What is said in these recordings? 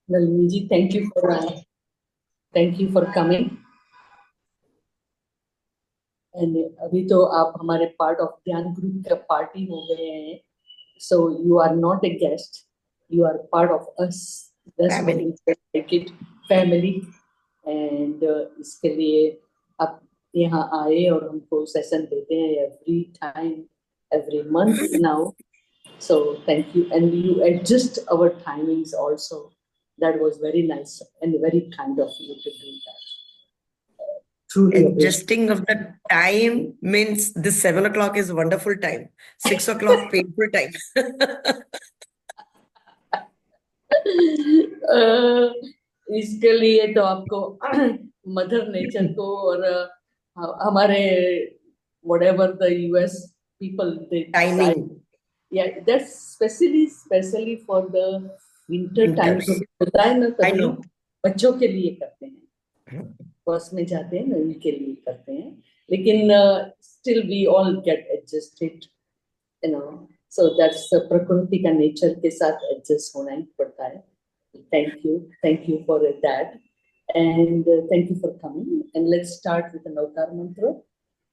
Nalini ji, thank you for coming. And अभी तो आप हमारे पार्ट ऑफ ध्यान ग्रुप का पार्टी हो गए हैं. So you are not a guest. You are part of us. That's what Family. we like it. Family. And इसके लिए आप यहाँ आए और हमको सेशन देते हैं every time, every month now. So thank you. And you adjust our timings also. That was very nice and very kind of you to do that. Truly appreciate. Adjusting of the time means this 7 o'clock is wonderful time. 6 o'clock painful time. इसके लिए तो आपको mother nature को और हमारे whatever the US people they decide. Timing. Yeah, that's specially for the winter time Winters. होता है ना, I तभी know. बच्चों के लिए करते हैं. बस में जाते हैं ना, उनके लिए करते हैं. लेकिन still we all get adjusted, you know. So that's प्रकृति का नेचर के साथ एडजस्ट होना ही पड़ता है. Thank you for that, and thank you for coming. And let's start with an Avtar mantra.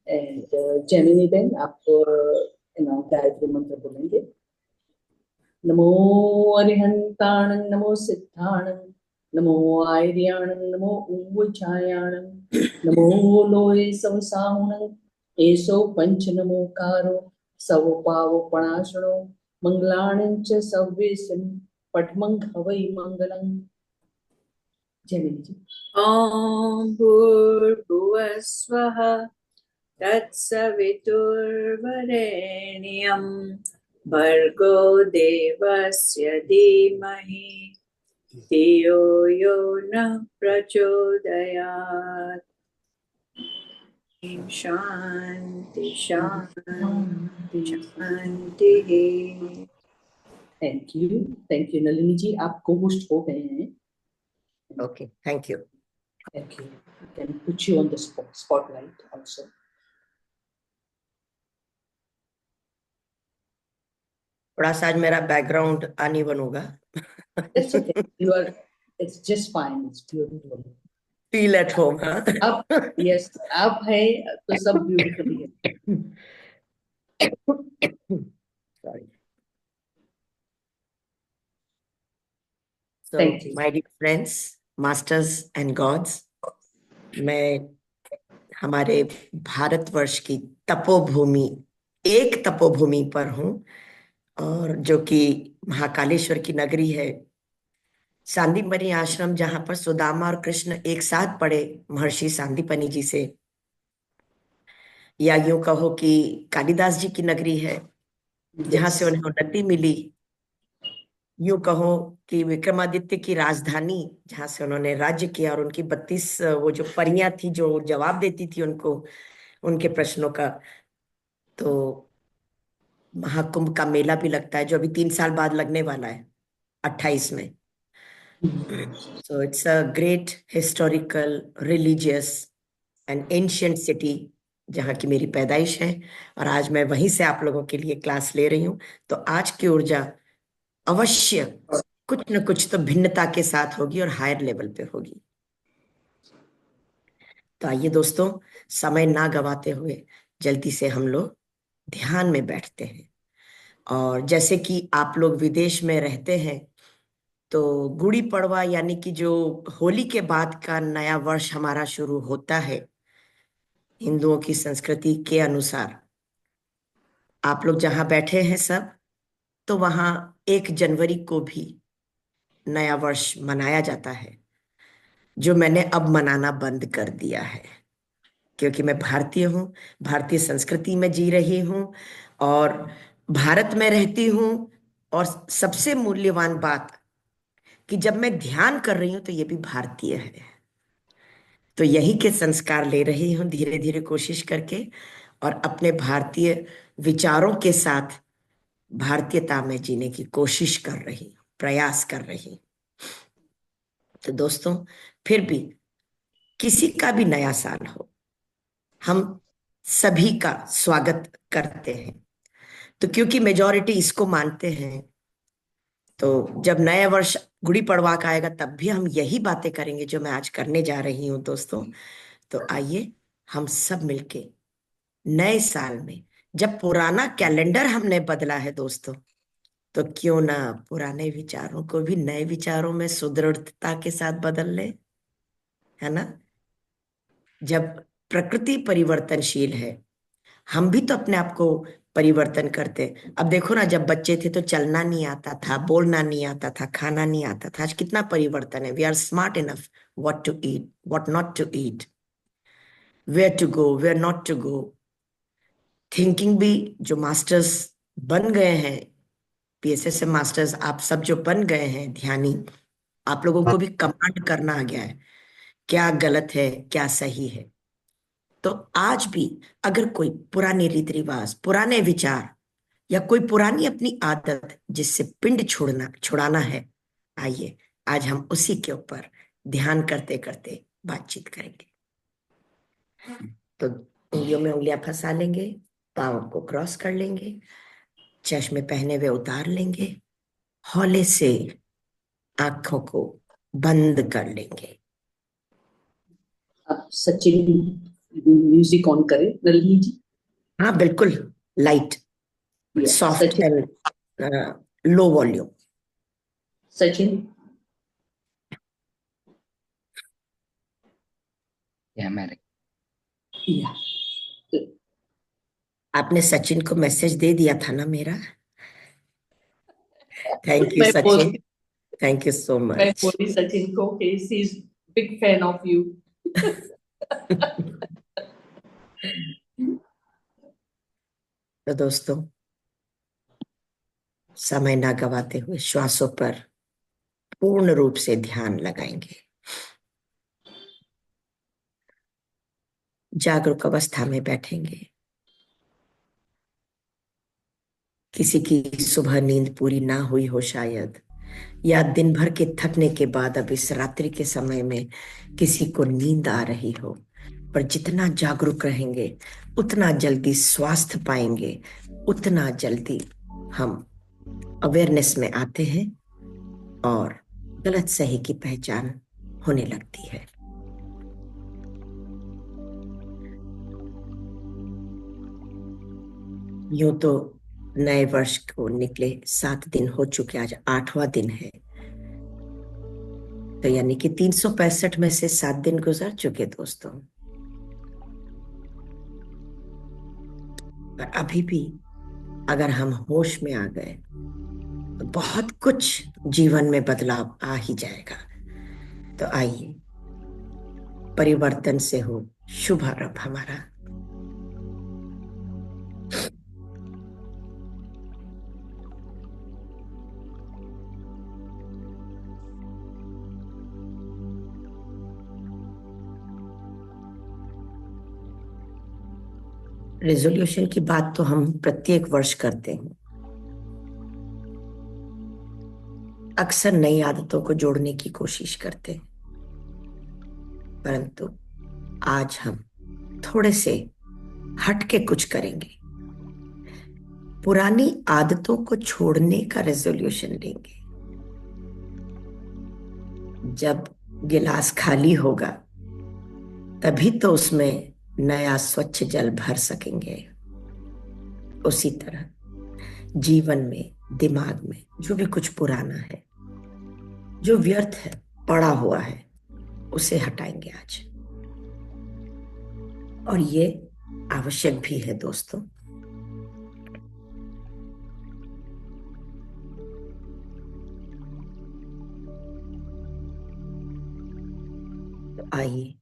And Gemini Ben, आप गायत्री मंत्र बोलेंगे. नमो अरिहंताणं नमो सिद्धाणं नमो आयर्याणं नमो उच्चायाणं नमो लोये संसाहुणं एषो पंच नमोकारो सवपावपणाशनो मंगलाणं च सव्येशं पठमं हवै मंगलं. जय ॐ भूर्भुवः स्वः तत्सवितुर्वरेण्यं भर्गो देवस्य धीमहि धियो यो नः प्रचोदयात्. शांति शांति शांति. थैंक यू नलिनी जी, आप को होस्ट हो गए हैं. Okay, thank you. Thank you. I can put you on the spotlight also. थोड़ा सा आज मेरा बैकग्राउंड अनइवन होगा. That's okay. It's just fine. It's beautiful. Feel at home, huh? Yes, आप है तो सब beautiful है. Sorry. So, Thank you. my dear friends, masters and gods, मैं हमारे भारतवर्ष की तपोभूमि, एक तपोभूमि पर हूँ, और जो कि महाकालेश्वर की नगरी है, सांदीपनी आश्रम, जहां पर सुदामा और कृष्ण एक साथ पढ़े महर्षि सांदीपनी जी से, या यूं कहो कि कालिदास जी की नगरी है, जहां से उन्हें उन्नति मिली. यूं कहो कि विक्रमादित्य की राजधानी, जहां से उन्होंने राज्य किया, और उनकी 32 वो जो परियां थी जो जवाब देती थी उनको, उनके प्रश्नों का. तो महाकुंभ का मेला भी लगता है, जो अभी 3 साल बाद लगने वाला है, 28 में. So it's a great historical, religious and ancient city, जहाँ की मेरी पैदाइश है, और आज मैं वहीं से आप लोगों के लिए क्लास ले रही हूँ. तो आज की ऊर्जा अवश्य कुछ न कुछ तो भिन्नता के साथ होगी और हायर लेवल पे होगी. तो आइए दोस्तों, समय ना गवाते हुए जल्दी से हम लोग ध्यान में बैठते हैं. और जैसे कि आप लोग विदेश में रहते हैं, तो गुड़ी पड़वा यानी कि जो होली के बाद का नया वर्ष हमारा शुरू होता है हिंदुओं की संस्कृति के अनुसार, आप लोग जहां बैठे हैं सब, तो वहां 1 जनवरी को भी नया वर्ष मनाया जाता है, जो मैंने अब मनाना बंद कर दिया है, क्योंकि मैं भारतीय हूँ, भारतीय संस्कृति में जी रही हूँ और भारत में रहती हूँ. और सबसे मूल्यवान बात कि जब मैं ध्यान कर रही हूं तो ये भी भारतीय है. तो यही के संस्कार ले रही हूं धीरे धीरे कोशिश करके, और अपने भारतीय विचारों के साथ भारतीयता में जीने की कोशिश कर रही हूं, प्रयास कर रही हूं. तो दोस्तों, फिर भी किसी का भी नया साल हो, हम सभी का स्वागत करते हैं. तो क्योंकि मेजॉरिटी इसको मानते हैं, तो जब नया वर्ष गुड़ी पड़वा का आएगा तब भी हम यही बातें करेंगे जो मैं आज करने जा रही हूँ दोस्तों। तो आइए हम सब मिलके नए साल में, जब पुराना कैलेंडर हमने बदला है दोस्तों, तो क्यों ना पुराने विचारों को भी नए विचारों में सुदृढ़ता के साथ बदल ले, है ना। जब प्रकृति परिवर्तनशील है, हम भी तो अपने आप को परिवर्तन करते। अब देखो ना, जब बच्चे थे तो चलना नहीं आता था, बोलना नहीं आता था, खाना नहीं आता था। आज कितना परिवर्तन है। We are smart enough what to eat, what not to eat, where to go, where not to go. Thinking भी, जो मास्टर्स बन गए हैं, पीएसएस मास्टर्स आप सब जो बन गए हैं ध्यानी, आप लोगों को भी कमांड करना आ गया है क्या गलत है क्या सही है। तो आज भी अगर कोई पुराने रीति रिवाज, पुराने विचार या कोई पुरानी अपनी आदत जिससे पिंड छुड़ाना है, आइए आज हम उसी के ऊपर ध्यान करते करते बातचीत करेंगे। तो उंगलियों में उंगलियां फंसा लेंगे, पाँव को क्रॉस कर लेंगे, चश्मे पहने हुए उतार लेंगे, हौले से आंखों को बंद कर लेंगे। आप सचिन म्यूजिक ऑन करें नलिनी जी। हाँ बिल्कुल, light, soft Sachin, and low volume. Sachin, मैंने या आपने सचिन को मैसेज दे दिया था ना मेरा। थैंक यू मैं सचिन, थैंक यू सो मैं मच। बोली सचिन को कि she is big fan of you. तो दोस्तों, समय ना गवाते हुए श्वासों पर पूर्ण रूप से ध्यान लगाएंगे। जागरूक अवस्था में बैठेंगे। किसी की सुबह नींद पूरी ना हुई हो शायद, या दिन भर के थकने के बाद अब इस रात्रि के समय में किसी को नींद आ रही हो, पर जितना जागरूक रहेंगे उतना जल्दी स्वास्थ्य पाएंगे, उतना जल्दी हम अवेयरनेस में आते हैं और गलत सही की पहचान होने लगती है। यूं तो नए वर्ष को निकले 7 दिन हो चुके, आज 8वां दिन है। तो यानी कि 365 में से 7 दिन गुजर चुके दोस्तों। पर अभी भी अगर हम होश में आ गए तो बहुत कुछ जीवन में बदलाव आ ही जाएगा। तो आइए परिवर्तन से हो शुभारंभ हमारा। रेजोल्यूशन की बात तो हम प्रत्येक वर्ष करते हैं। अक्सर नई आदतों को जोड़ने की कोशिश करते हैं, परंतु आज हम थोड़े से हट के कुछ करेंगे। पुरानी आदतों को छोड़ने का रेजोल्यूशन लेंगे। जब गिलास खाली होगा तभी तो उसमें नया स्वच्छ जल भर सकेंगे। उसी तरह जीवन में, दिमाग में जो भी कुछ पुराना है, जो व्यर्थ है, पड़ा हुआ है, उसे हटाएंगे आज। और ये आवश्यक भी है दोस्तों। तो आइए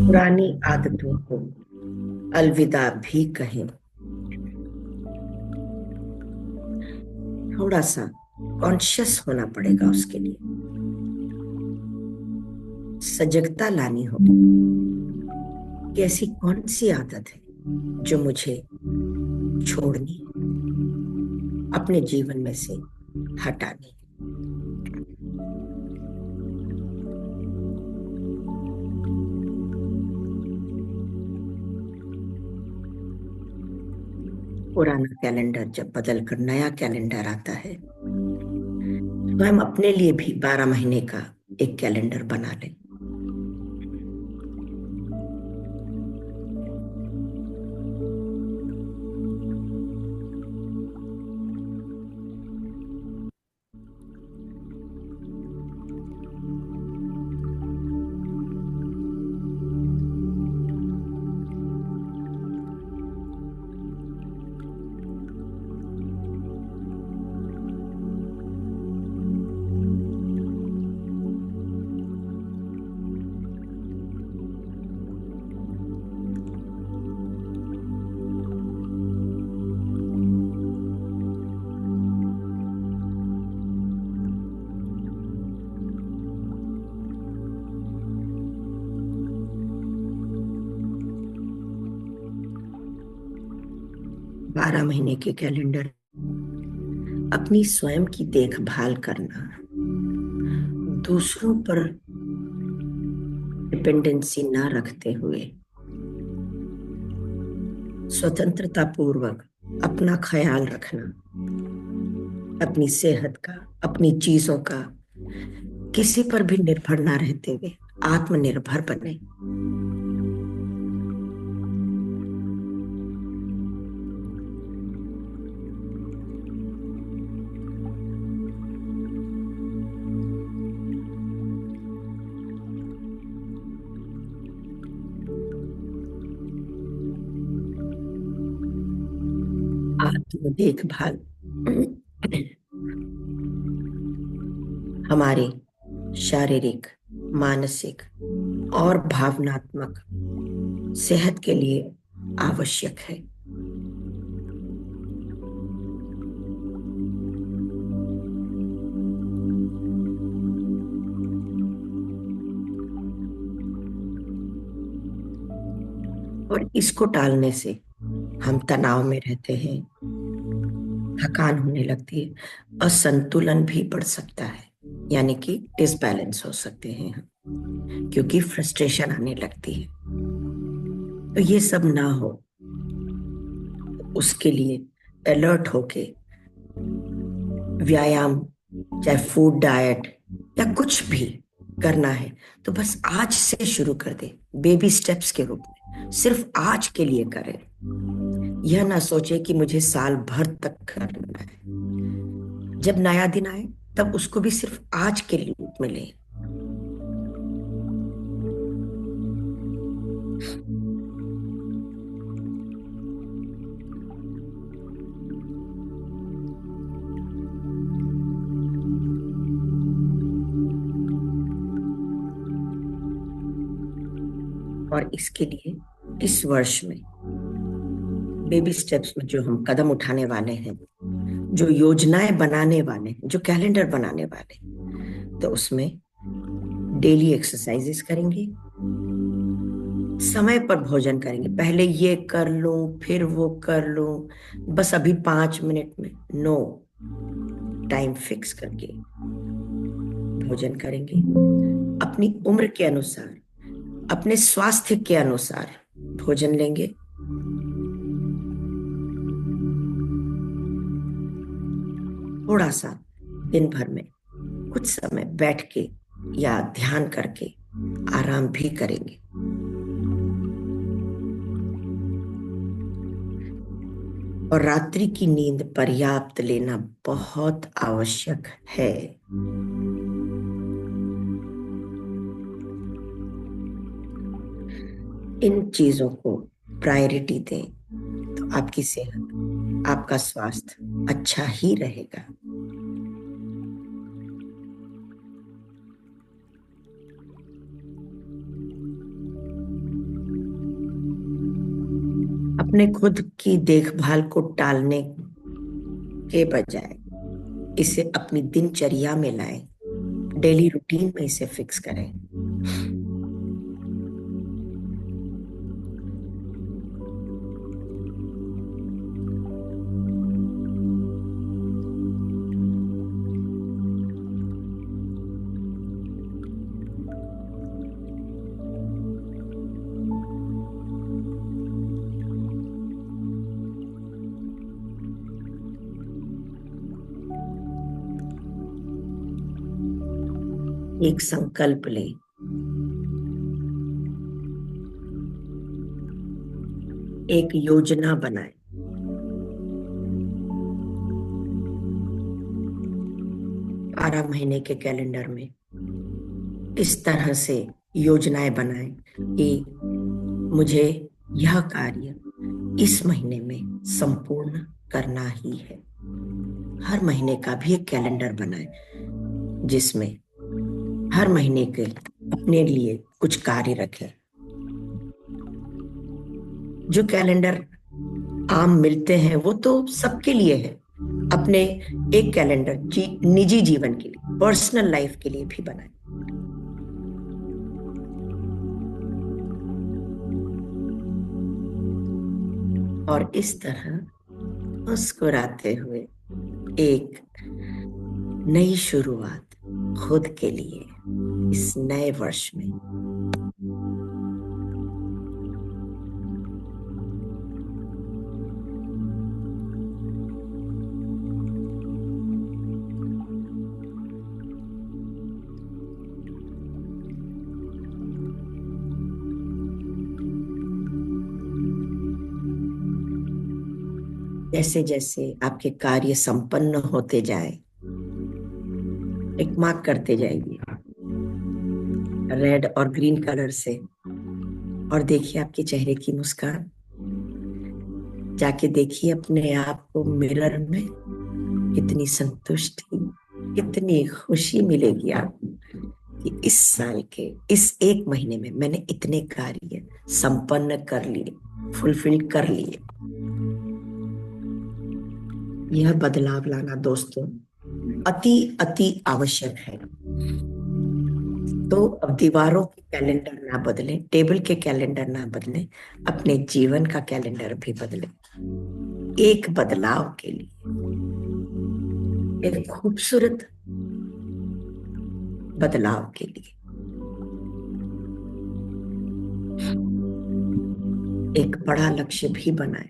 पुरानी आदतों को अलविदा भी कहें। थोड़ा सा कॉन्शियस होना पड़ेगा उसके लिए, सजगता लानी होगी कि ऐसी कौन सी आदत है जो मुझे छोड़नी, अपने जीवन में से हटानी। पुराना कैलेंडर जब बदल कर नया कैलेंडर आता है, तो हम अपने लिए भी 12 महीने का एक कैलेंडर बना लें। बारह महीने के कैलेंडर, अपनी स्वयं की देखभाल करना, दूसरों पर डिपेंडेंसी ना रखते हुए स्वतंत्रता पूर्वक अपना ख्याल रखना, अपनी सेहत का, अपनी चीजों का किसी पर भी निर्भर ना रहते हुए आत्मनिर्भर बने। आत्म देखभाल हमारे शारीरिक, मानसिक और भावनात्मक सेहत के लिए आवश्यक है। और इसको टालने से हम तनाव में रहते हैं, थकान होने लगती है, असंतुलन भी बढ़ सकता है, यानी कि डिसबैलेंस हो सकते हैं हम, क्योंकि फ्रस्ट्रेशन आने लगती है। तो ये सब ना हो, उसके लिए अलर्ट होके व्यायाम, चाहे फूड डाइट या कुछ भी करना है तो बस आज से शुरू कर दे, बेबी स्टेप्स के रूप में सिर्फ आज के लिए करें। यह ना सोचे कि मुझे साल भर तक करना है। जब नया दिन आए तब उसको भी सिर्फ आज के रूप में लें। और इसके लिए इस वर्ष में बेबी स्टेप्स में जो हम कदम उठाने वाले हैं, जो योजनाएं बनाने वाले हैं, जो कैलेंडर बनाने वाले हैं, तो उसमें डेली एक्सरसाइजेस करेंगे, समय पर भोजन करेंगे। पहले ये कर लूं फिर वो कर लूं, बस अभी 5 मिनट में नो, टाइम फिक्स करके भोजन करेंगे। अपनी उम्र के अनुसार, अपने स्वास्थ्य के अनुसार भोजन लेंगे। थोड़ा सा दिन भर में कुछ समय बैठ के या ध्यान करके आराम भी करेंगे। और रात्रि की नींद पर्याप्त लेना बहुत आवश्यक है। इन चीजों को प्रायोरिटी दें तो आपकी सेहत, आपका स्वास्थ्य अच्छा ही रहेगा। अपने खुद की देखभाल को टालने के बजाय इसे अपनी दिनचर्या में लाएं, डेली रूटीन में इसे फिक्स करें। एक संकल्प लें, एक योजना बनाएं। 12 महीने के कैलेंडर में इस तरह से योजनाएं बनाएं कि मुझे यह कार्य इस महीने में संपूर्ण करना ही है। हर महीने का भी एक कैलेंडर बनाएं जिसमें हर महीने के अपने लिए कुछ कार्य रखें। जो कैलेंडर आम मिलते हैं वो तो सबके लिए है, अपने एक कैलेंडर निजी जीवन के लिए, पर्सनल लाइफ के लिए भी बनाएं। और इस तरह मुस्कुराते हुए एक नई शुरुआत खुद के लिए इस नए वर्ष में जैसे जैसे आपके कार्य संपन्न होते जाए, एक मार्क करते जाइए रेड और ग्रीन कलर से, और देखिए आपके चेहरे की मुस्कान। जाके देखिए अपने आप को मिरर में, कितनी संतुष्टि, कितनी खुशी मिलेगी आपको कि इस साल के इस एक महीने में मैंने इतने कार्य संपन्न कर लिए, फुलफिल कर लिए। यह बदलाव लाना दोस्तों अति अति आवश्यक है। तो अब दीवारों के कैलेंडर ना बदलें, टेबल के कैलेंडर ना बदलें, अपने जीवन का कैलेंडर भी बदलें। एक बदलाव के लिए, एक खूबसूरत बदलाव के लिए एक बड़ा लक्ष्य भी बनाएं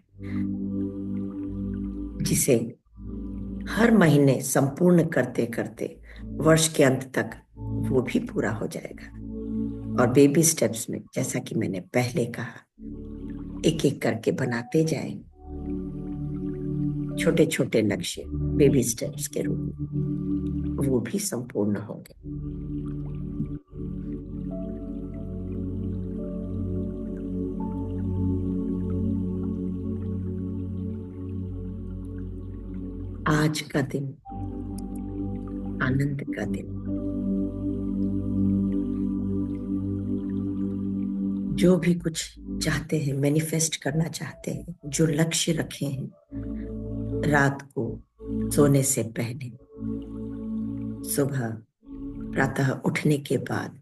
जिसे हर महीने संपूर्ण करते करते वर्ष के अंत तक वो भी पूरा हो जाएगा। और बेबी स्टेप्स में, जैसा कि मैंने पहले कहा, एक एक करके बनाते जाएं। छोटे छोटे लक्ष्य बेबी स्टेप्स के रूप में वो भी संपूर्ण होंगे। आज का दिन आनंद का दिन, जो भी कुछ चाहते हैं, मैनिफेस्ट करना चाहते हैं, जो लक्ष्य रखे हैं, रात को सोने से पहले, सुबह प्रातः उठने के बाद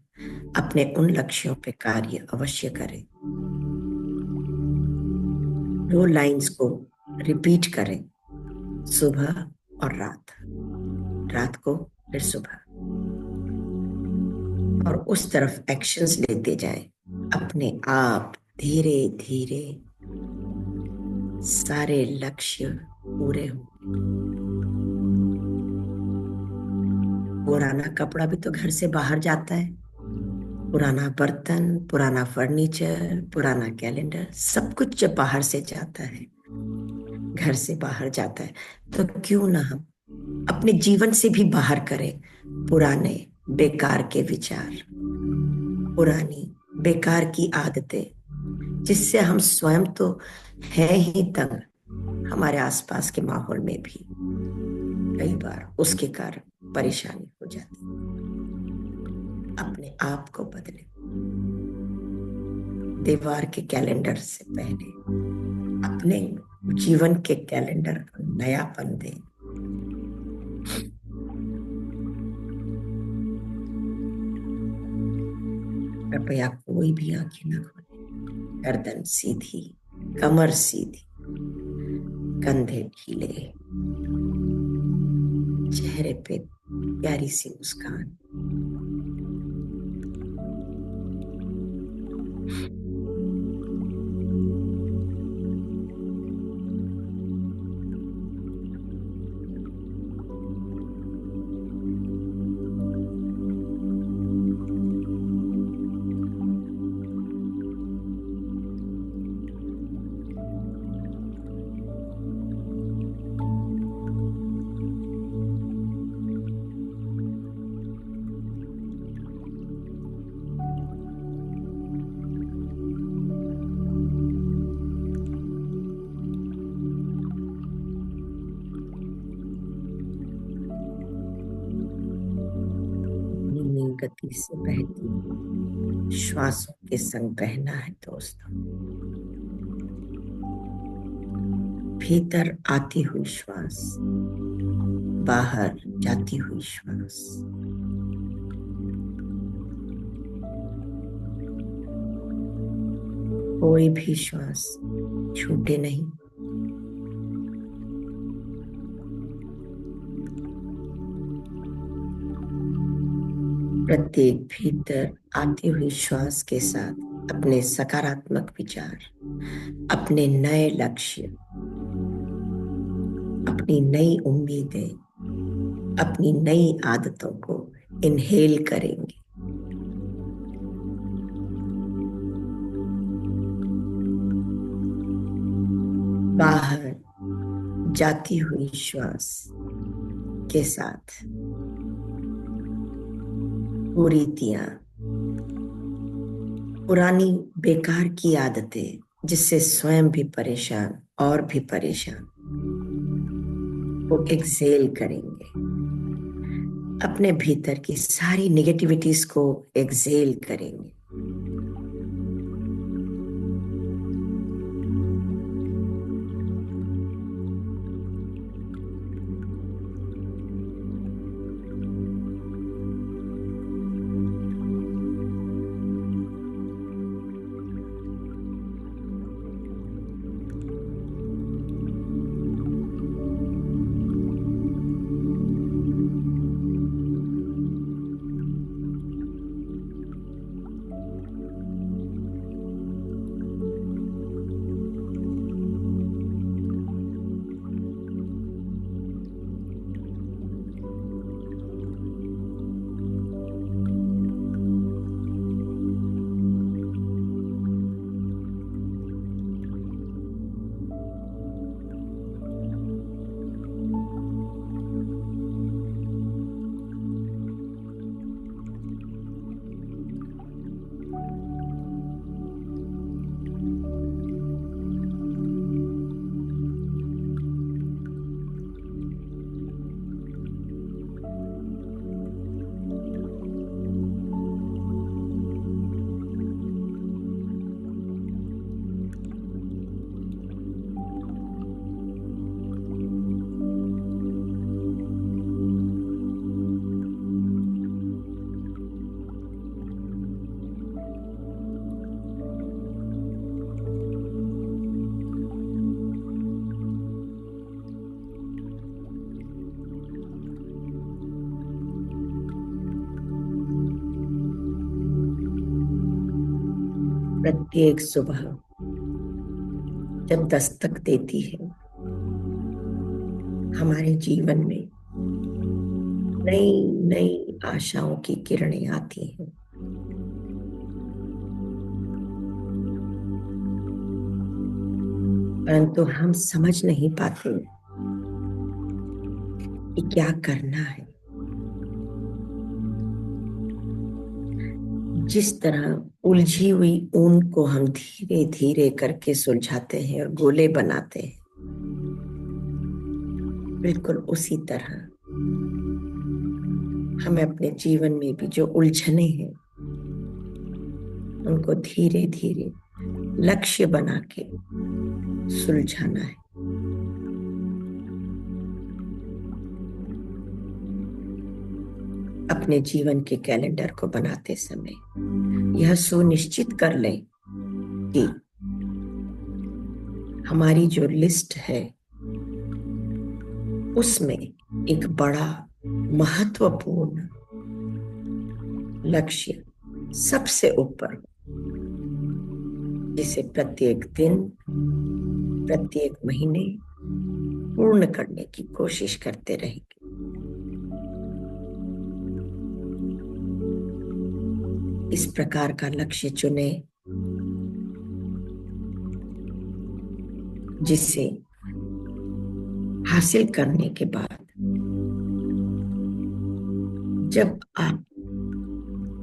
अपने उन लक्ष्यों पे कार्य अवश्य करें। वो लाइंस को रिपीट करें, सुबह और रात को फिर सुबह, और उस तरफ एक्शंस लेते जाएं। अपने आप धीरे धीरे सारे लक्ष्य पूरे होंगे। पुराना कपड़ा भी तो घर से बाहर जाता है, पुराना बर्तन, पुराना फर्नीचर, पुराना कैलेंडर, सब कुछ जब बाहर से जाता है, घर से बाहर जाता है, तो क्यों ना हम अपने जीवन से भी बाहर करें पुराने बेकार के विचार, पुरानी बेकार की आदतें, जिससे हम स्वयं तो हैं ही तंग, हमारे आसपास के माहौल में भी कई बार उसके कारण परेशानी हो जाती है। अपने आप को बदलें। दीवार के कैलेंडर से पहले अपने जीवन के कैलेंडर को नयापन दें। कृपया कोई भी आंखें न खोलें। गर्दन सीधी, कमर सीधी, कंधे ढीले, चेहरे पे प्यारी सी मुस्कान। गति से बहती हुई श्वासों के संग बहना है दोस्तों। भीतर आती हुई श्वास, बाहर जाती हुई श्वास। कोई भी श्वास छूटे नहीं। प्रत्येक भीतर आती हुई श्वास के साथ अपने सकारात्मक विचार, अपने नए लक्ष्य, अपनी नई उम्मीदें, अपनी नई आदतों को इनहेल करेंगे। बाहर जाती हुई श्वास के साथ कुरीतियां, पुरानी बेकार की आदतें जिससे स्वयं भी परेशान और भी परेशान, वो एक्सेल करेंगे। अपने भीतर की सारी नेगेटिविटीज को एक्सेल करेंगे। प्रत्येक सुबह जब दस्तक देती है हमारे जीवन में, नई नई आशाओं की किरणें आती हैं। परंतु हम समझ नहीं पाते कि क्या करना है। जिस तरह उलझी हुई ऊन को हम धीरे धीरे करके सुलझाते हैं और गोले बनाते हैं, बिल्कुल उसी तरह हमें अपने जीवन में भी जो उलझने हैं उनको धीरे धीरे लक्ष्य बना के सुलझाना है। अपने जीवन के कैलेंडर को बनाते समय यह सुनिश्चित कर लें कि हमारी जो लिस्ट है उसमें एक बड़ा महत्वपूर्ण लक्ष्य सबसे ऊपर, जिसे प्रत्येक दिन, प्रत्येक महीने पूर्ण करने की कोशिश करते रहेंगे। इस प्रकार का लक्ष्य चुने जिसे हासिल करने के बाद जब आप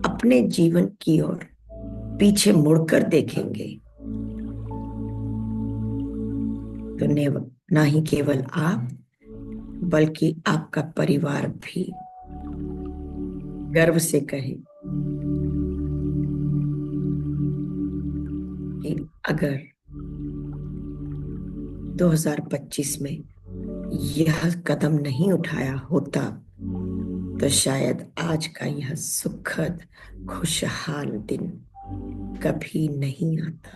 अपने जीवन की ओर पीछे मुड़कर देखेंगे तो ना ही केवल आप बल्कि आपका परिवार भी गर्व से कहे अगर 2025 में यह कदम नहीं उठाया होता तो शायद आज का यह सुखद खुशहाल दिन कभी नहीं आता।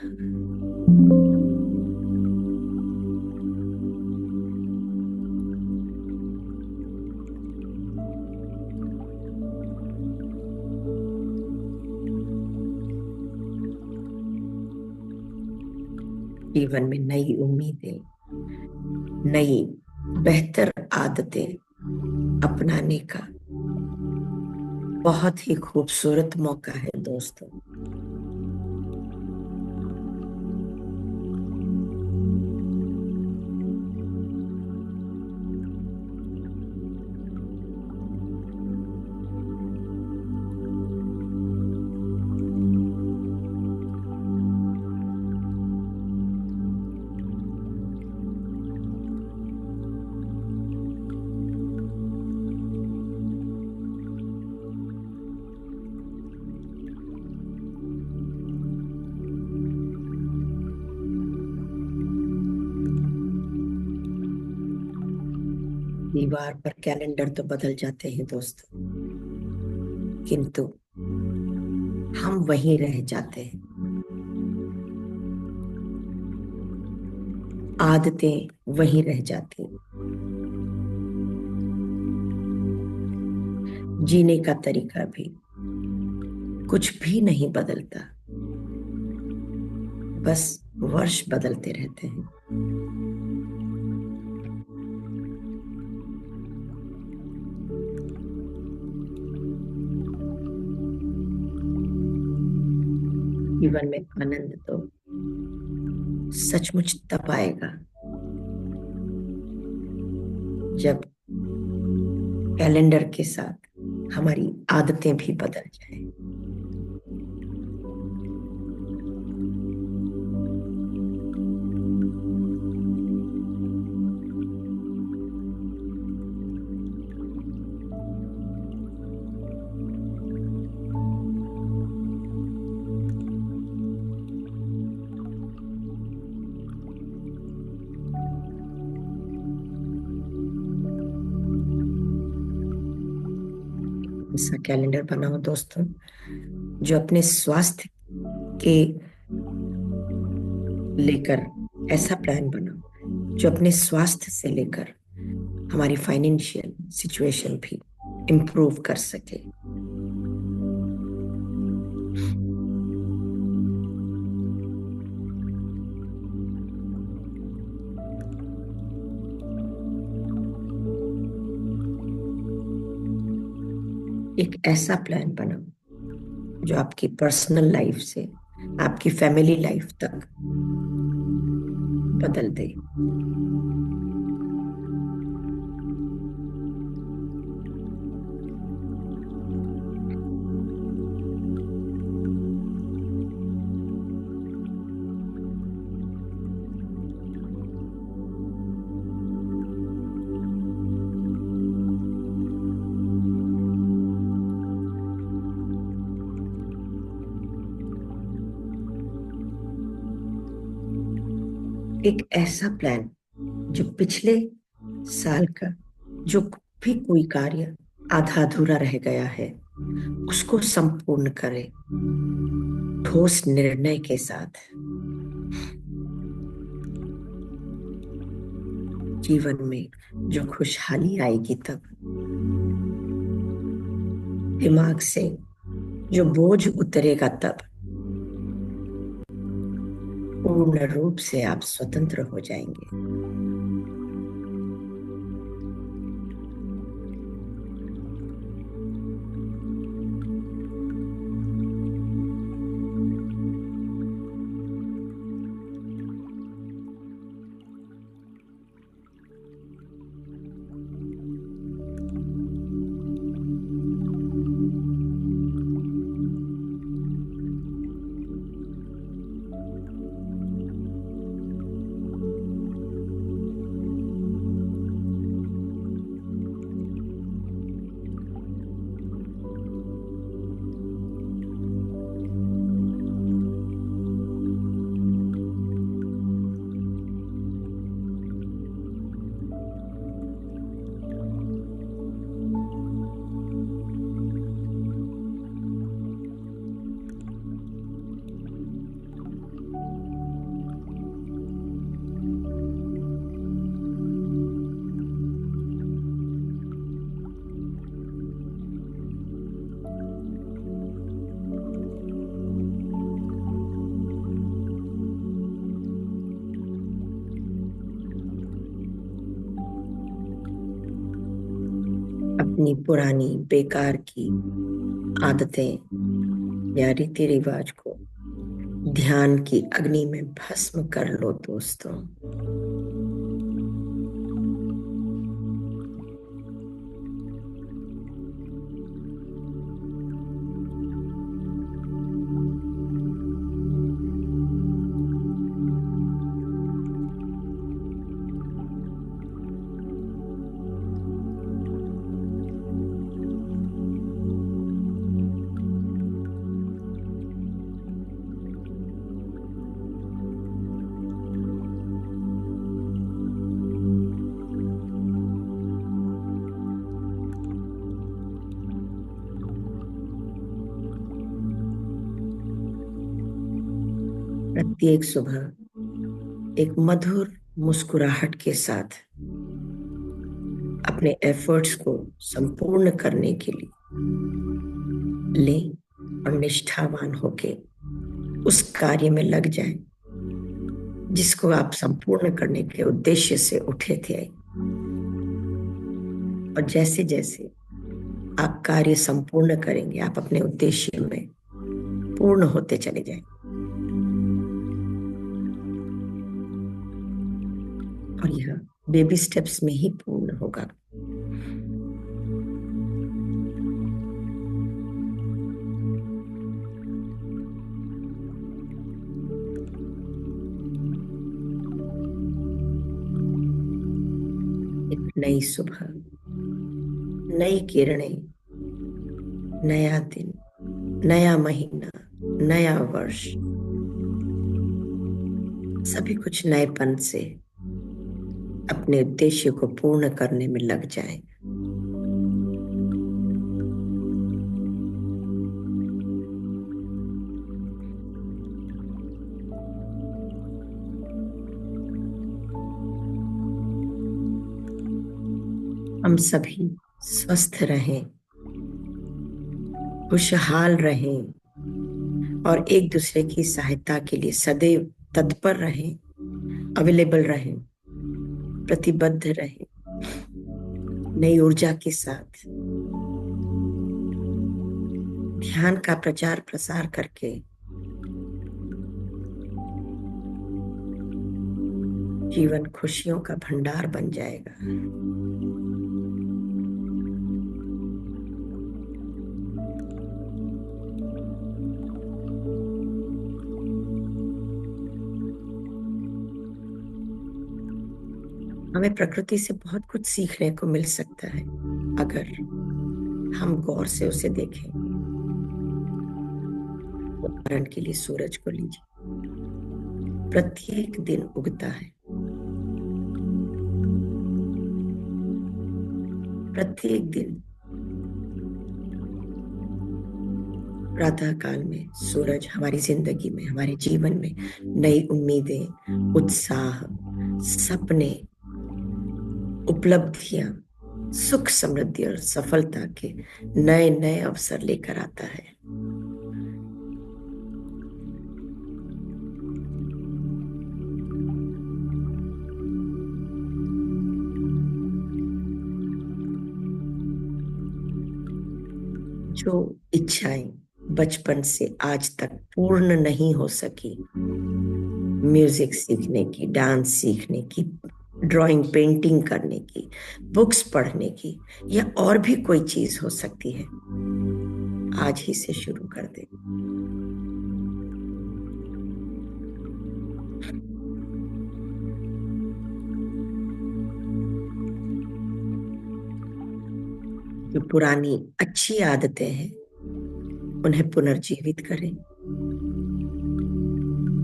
जीवन में नई उम्मीदें, नई बेहतर आदतें अपनाने का बहुत ही खूबसूरत मौका है दोस्तों। दीवार पर कैलेंडर तो बदल जाते हैं दोस्तों, किंतु हम वहीं रह जाते हैं। आदतें वहीं रह जाती हैं। जीने का तरीका भी कुछ भी नहीं बदलता, बस वर्ष बदलते रहते हैं। जीवन में आनंद तो सचमुच तब आएगा जब कैलेंडर के साथ हमारी आदतें भी बदल जाएं। ऐसा कैलेंडर बनाओ दोस्तों जो अपने स्वास्थ्य के लेकर, ऐसा प्लान बनाओ जो अपने स्वास्थ्य से लेकर हमारी फाइनेंशियल सिचुएशन भी इम्प्रूव कर सके। एक ऐसा प्लान बनाओ जो आपकी पर्सनल लाइफ से आपकी फैमिली लाइफ तक बदल दे। एक ऐसा प्लान जो पिछले साल का जो भी कोई कार्य आधा अधूरा रह गया है उसको संपूर्ण करे, ठोस निर्णय के साथ। जीवन में जो खुशहाली आएगी तब दिमाग से जो बोझ उतरेगा तब पूर्ण रूप से आप स्वतंत्र हो जाएंगे। अपनी पुरानी बेकार की आदतें या रीति रिवाज को ध्यान की अग्नि में भस्म कर लो दोस्तों। प्रत्येक सुबह एक मधुर मुस्कुराहट के साथ अपने एफर्ट्स को संपूर्ण करने के लिए लें और निष्ठावान होके उस कार्य में लग जाएं जिसको आप संपूर्ण करने के उद्देश्य से उठे थे। और जैसे जैसे आप कार्य संपूर्ण करेंगे, आप अपने उद्देश्य में पूर्ण होते चले जाएं। और यह बेबी स्टेप्स में ही पूर्ण होगा। एक नई सुबह, नई किरणें, नया दिन, नया महीना, नया वर्ष, सभी कुछ नएपन से अपने उद्देश्य को पूर्ण करने में लग जाएं। हम सभी स्वस्थ रहें, खुशहाल रहें और एक दूसरे की सहायता के लिए सदैव तत्पर रहें, अवेलेबल रहें, प्रतिबद्ध रहें, नई ऊर्जा के साथ ध्यान का प्रचार प्रसार करके जीवन खुशियों का भंडार बन जाएगा। हमें प्रकृति से बहुत कुछ सीखने को मिल सकता है अगर हम गौर से उसे देखें। उदाहरण के लिए सूरज को लीजिए, प्रत्येक दिन उगता है, प्रत्येक दिन प्रातः काल में सूरज हमारी जिंदगी में, हमारे जीवन में नई उम्मीदें, उत्साह, सपने, उपलब्धियां, सुख, समृद्धि और सफलता के नए नए अवसर लेकर आता है। जो इच्छाएं बचपन से आज तक पूर्ण नहीं हो सकी, म्यूजिक सीखने की, डांस सीखने की, ड्राइंग पेंटिंग करने की, बुक्स पढ़ने की, या और भी कोई चीज हो सकती है, आज ही से शुरू कर दे। जो पुरानी अच्छी आदतें हैं उन्हें पुनर्जीवित करें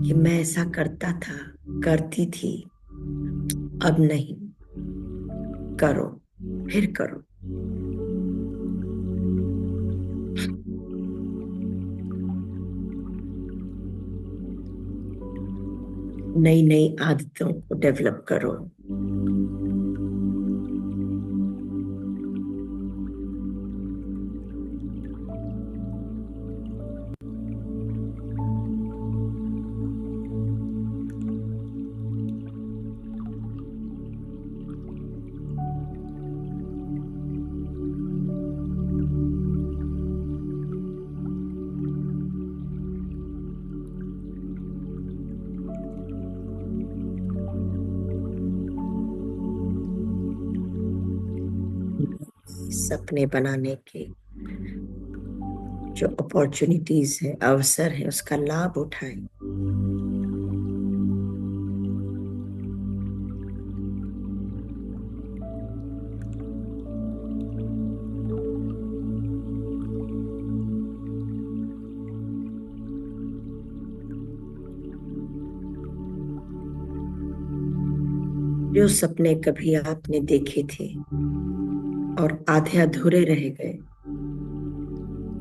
कि मैं ऐसा करता था, करती थी, अब नहीं, करो, फिर करो। नई नई आदतों को डेवलप करो। सपने बनाने के जो अपॉर्चुनिटीज है, अवसर है, उसका लाभ उठाएं। जो सपने कभी आपने देखे थे और आधे अधूरे रह गए,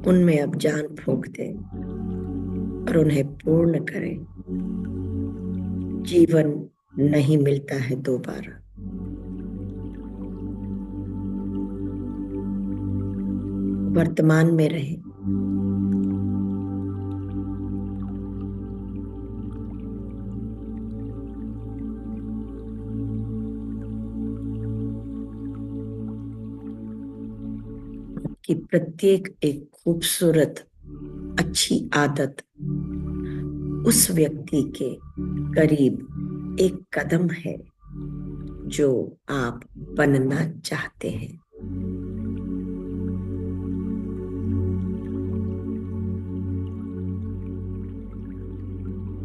उनमें अब जान फूंक दें और उन्हें पूर्ण करें। जीवन नहीं मिलता है दोबारा। वर्तमान में रहें। कि प्रत्येक एक खूबसूरत अच्छी आदत उस व्यक्ति के करीब एक कदम है जो आप बनना चाहते हैं।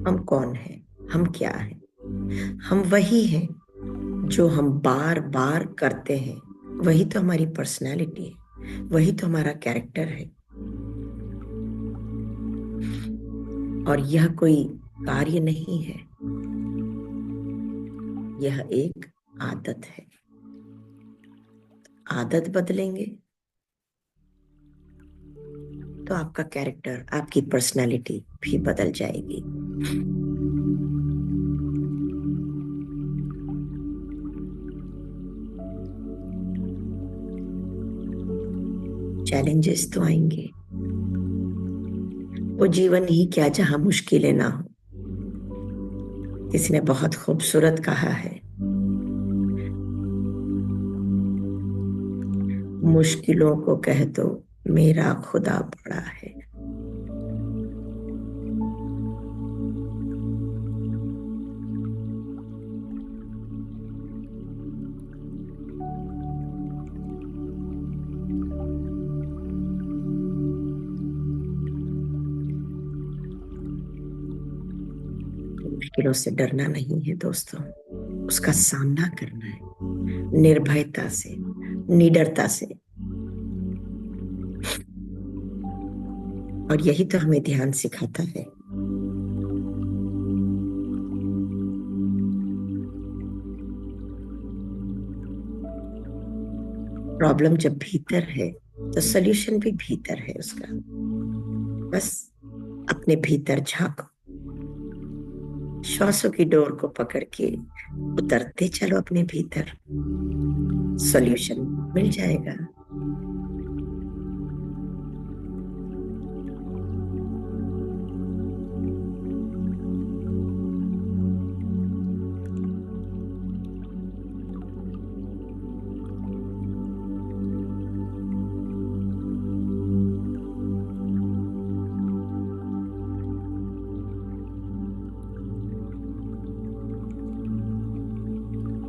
हम कौन हैं? हम क्या हैं? हम वही हैं जो हम बार बार करते हैं। वही तो हमारी पर्सनैलिटी है, वही तो हमारा कैरेक्टर है। और यह कोई कार्य नहीं है, यह एक आदत है। आदत बदलेंगे तो आपका कैरेक्टर, आपकी पर्सनैलिटी भी बदल जाएगी। चैलेंजेस तो आएंगे, वो जीवन ही क्या जहां मुश्किलें ना हो। किसी ने बहुत खूबसूरत कहा है, मुश्किलों को कह दो मेरा खुदा बड़ा है। मुश्किलों से डरना नहीं है दोस्तों, उसका सामना करना है निर्भयता से, निडरता से। और यही तो हमें ध्यान सिखाता है। प्रॉब्लम जब भीतर है तो सॉल्यूशन भी भीतर है उसका। बस अपने भीतर झांको, श्वासों की डोर को पकड़ के उतरते चलो अपने भीतर, सॉल्यूशन मिल जाएगा।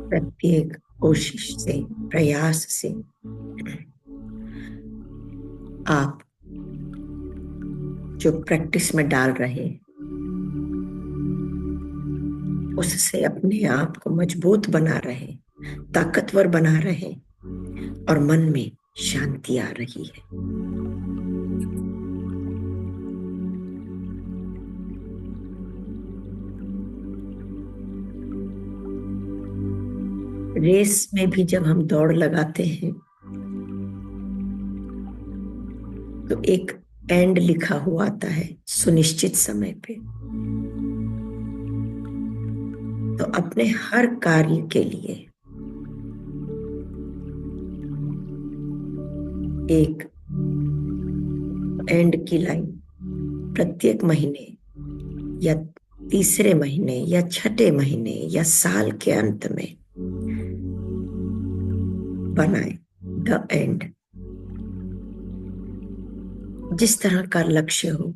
प्रत्येक कोशिश से, प्रयास से आप जो प्रैक्टिस में डाल रहे हैं, उससे अपने आप को मजबूत बना रहे, ताकतवर बना रहे और मन में शांति आ रही है। रेस में भी जब हम दौड़ लगाते हैं तो एक एंड लिखा हुआ आता है सुनिश्चित समय पे। तो अपने हर कार्य के लिए एक एंड की लाइन प्रत्येक महीने या तीसरे महीने या छठे महीने या साल के अंत में बनाए। द एंड, जिस तरह का लक्ष्य हो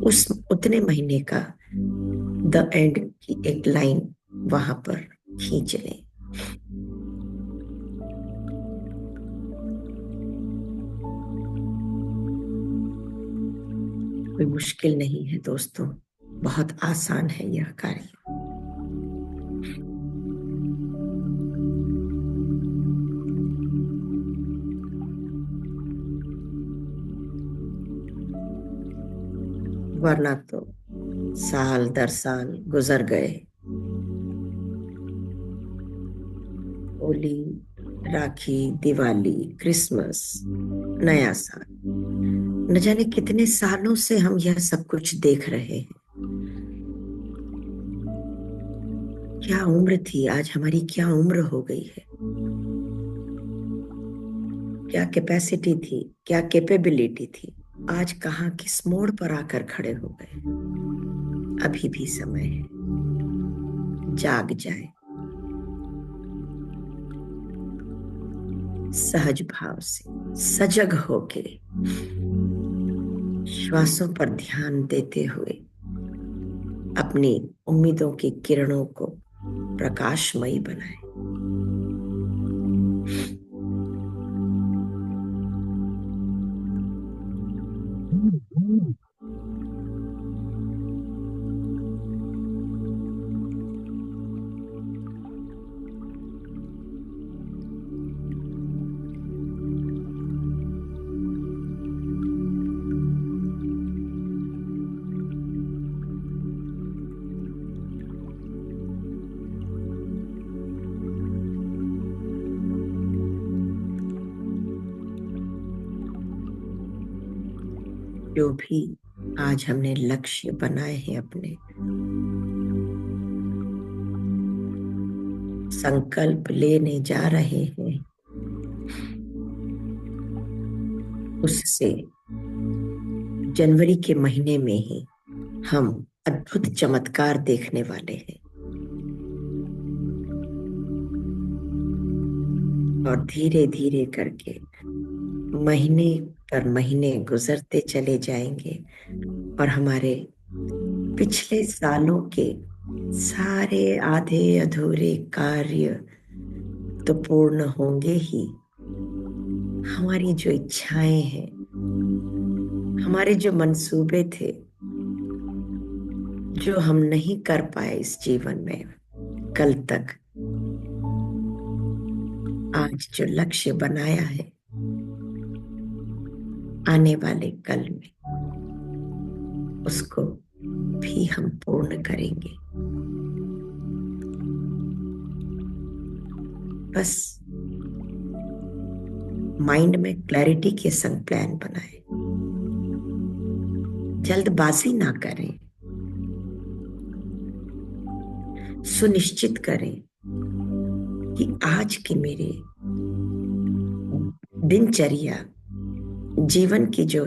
उस उतने महीने का द एंड की एक लाइन वहां पर खींच लें। कोई मुश्किल नहीं है दोस्तों, बहुत आसान है यह कार्य। वरना तो साल दर साल गुजर गए, होली, राखी, दिवाली, क्रिसमस, नया साल, न जाने कितने सालों से हम यह सब कुछ देख रहे हैं। क्या उम्र थी, आज हमारी क्या उम्र हो गई है, क्या कैपेसिटी थी, क्या कैपेबिलिटी थी, आज कहाँ किस मोड़ पर आकर खड़े हो गए। अभी भी समय है, जाग जाए, सहज भाव से सजग होके श्वासों पर ध्यान देते हुए अपनी उम्मीदों की किरणों को प्रकाशमयी बनाए। जो भी आज हमने लक्ष्य बनाए हैं, अपने संकल्प लेने जा रहे हैं, उससे जनवरी के महीने में ही हम अद्भुत चमत्कार देखने वाले हैं। और धीरे धीरे करके महीने पर महीने गुजरते चले जाएंगे और हमारे पिछले सालों के सारे आधे अधूरे कार्य तो पूर्ण होंगे ही। हमारी जो इच्छाएं हैं, हमारे जो मंसूबे थे, जो हम नहीं कर पाए इस जीवन में कल तक, आज जो लक्ष्य बनाया है, आने वाले कल में उसको भी हम पूर्ण करेंगे। बस माइंड में क्लैरिटी के संग प्लान बनाए, जल्दबाजी ना करें, सुनिश्चित करें कि आज की मेरे दिनचर्या, जीवन की जो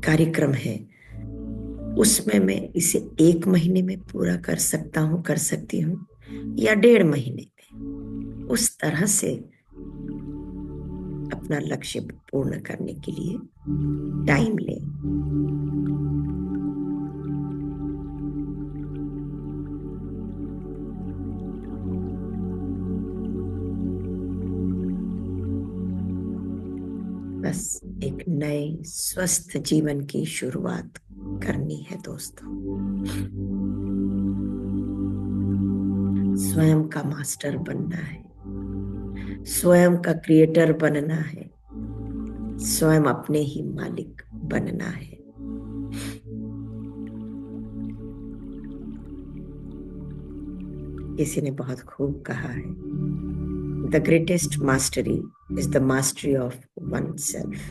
कार्यक्रम है, उसमें मैं इसे 1 महीने में पूरा कर सकता हूँ, कर सकती हूँ, या 1.5 महीने में। उस तरह से अपना लक्ष्य पूर्ण करने के लिए टाइम लें। बस एक नए स्वस्थ जीवन की शुरुआत करनी है दोस्तों। स्वयं का मास्टर बनना है, स्वयं का क्रिएटर बनना है, स्वयं अपने ही मालिक बनना है। किसी ने बहुत खूब कहा है, The greatest mastery is the mastery of oneself.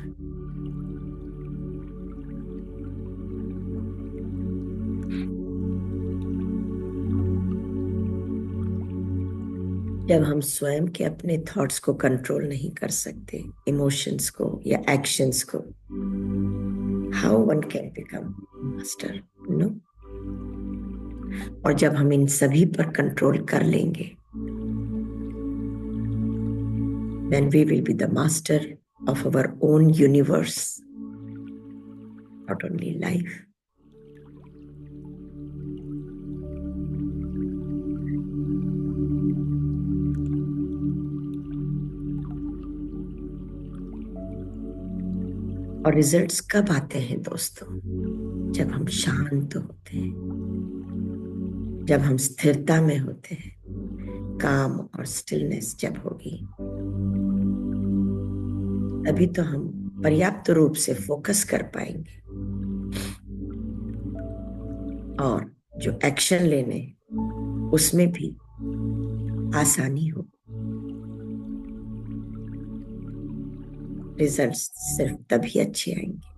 जब हम स्वयं के अपने थॉट्स को कंट्रोल नहीं कर सकते, इमोशंस को या एक्शंस को, how one can become master? No? और जब हम इन सभी पर कंट्रोल कर लेंगे, then we will be the master of our own universe, not only life. और रिजल्ट्स कब आते हैं दोस्तों? जब हम शांत होते हैं, जब हम स्थिरता में होते हैं, काम और स्टिलनेस जब होगी, तभी तो हम पर्याप्त रूप से फोकस कर पाएंगे और जो एक्शन लेने उसमें भी आसानी हो। रिजल्ट्स सिर्फ तभी अच्छे आएंगे,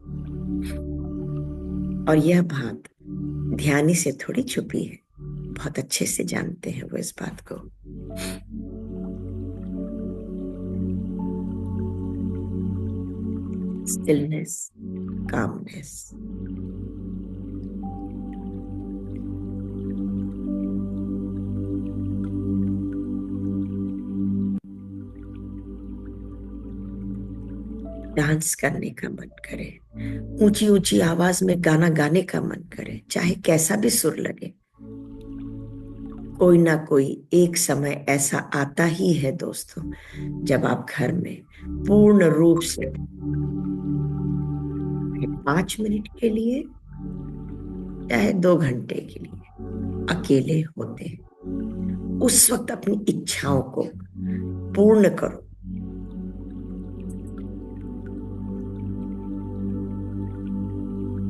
और यह बात ध्यानी से थोड़ी छुपी है, बहुत अच्छे से जानते हैं वो इस बात को। स्टिलनेस, कामनेस, डांस करने का मन करे, ऊंची ऊंची आवाज में गाना गाने का मन करे, चाहे कैसा भी सुर लगे। कोई ना कोई एक समय ऐसा आता ही है दोस्तों, जब आप घर में पूर्ण रूप से 5 मिनट के लिए चाहे 2 घंटे के लिए अकेले होते हैं। उस वक्त अपनी इच्छाओं को पूर्ण करो।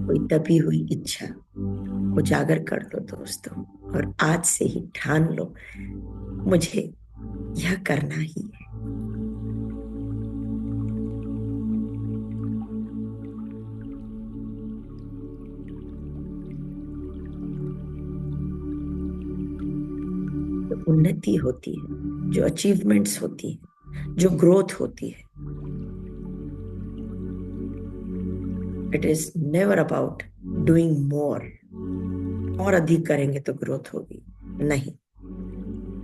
कोई दबी हुई इच्छा उजागर कर दो दोस्तों, और आज से ही ठान लो, मुझे यह करना ही है। जो उन्नति होती है, जो अचीवमेंट्स होती है, जो ग्रोथ होती है, it is never about doing more, और अधिक करेंगे तो ग्रोथ होगी, नहीं।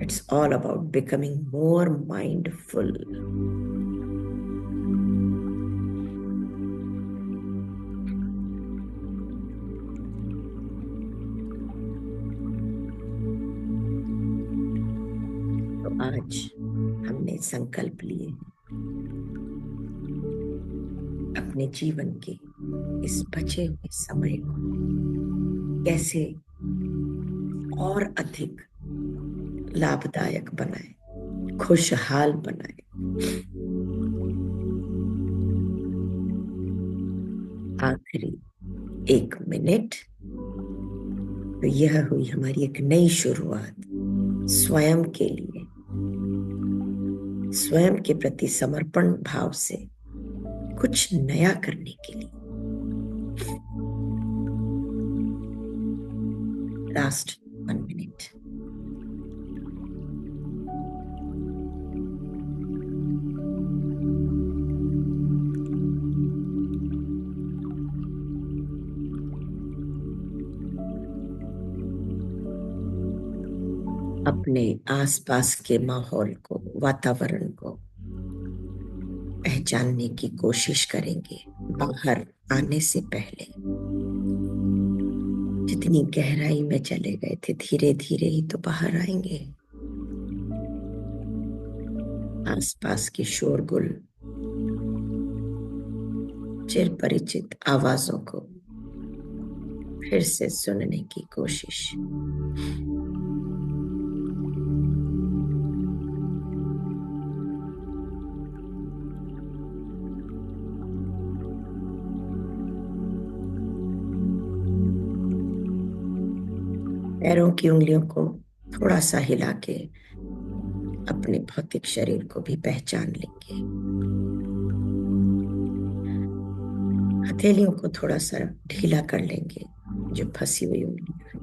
It's all about becoming more mindful. तो आज हमने संकल्प लिए अपने जीवन के इस बचे हुए समय को कैसे और अधिक लाभदायक बनाए, खुशहाल बनाए। आखिरी 1 मिनट, तो यह हुई हमारी एक नई शुरुआत, स्वयं के लिए, स्वयं के प्रति समर्पण भाव से कुछ नया करने के लिए। Last 1 minute. अपने आसपास के माहौल को, वातावरण को पहचानने की कोशिश करेंगे बाहर आने से पहले। जितनी गहराई में चले गए थे, धीरे धीरे ही तो बाहर आएंगे। आसपास की शोरगुल, चिर परिचित आवाजों को फिर से सुनने की कोशिश। पैरों की उंगलियों को थोड़ा सा हिला के अपने भौतिक शरीर को भी पहचान लेंगे। हथेलियों को थोड़ा सा ढीला कर लेंगे, जो फंसी हुई उंगलियां हैं।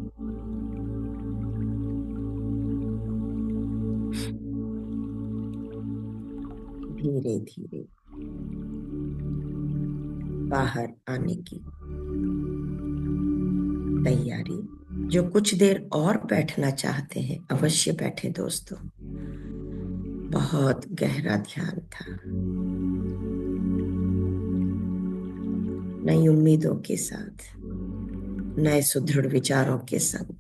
धीरे धीरे बाहर आने की तैयारी। जो कुछ देर और बैठना चाहते हैं अवश्य बैठे दोस्तों। बहुत गहरा ध्यान था, नई उम्मीदों के साथ, नए सुदृढ़ विचारों के संग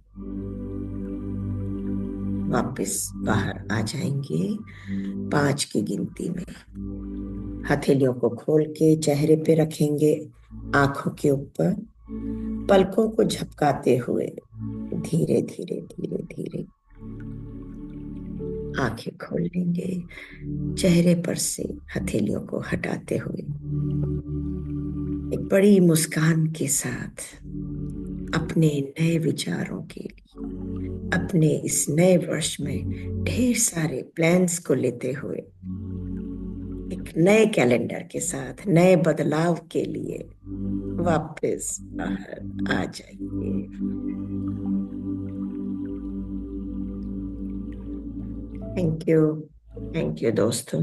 वापस बाहर आ जाएंगे 5 की गिनती में। हथेलियों को खोल के चेहरे पे रखेंगे, आंखों के ऊपर, पलकों को झपकाते हुए धीरे धीरे धीरे धीरे आंखें खोल लेंगे, चेहरे पर से हथेलियों को हटाते हुए एक बड़ी मुस्कान के साथ अपने नए विचारों के लिए, अपने इस नए वर्ष में ढेर सारे प्लान्स को लेते हुए एक नए कैलेंडर के साथ नए बदलाव के लिए वापस बाहर आ जाइए। थैंक यू दोस्तों,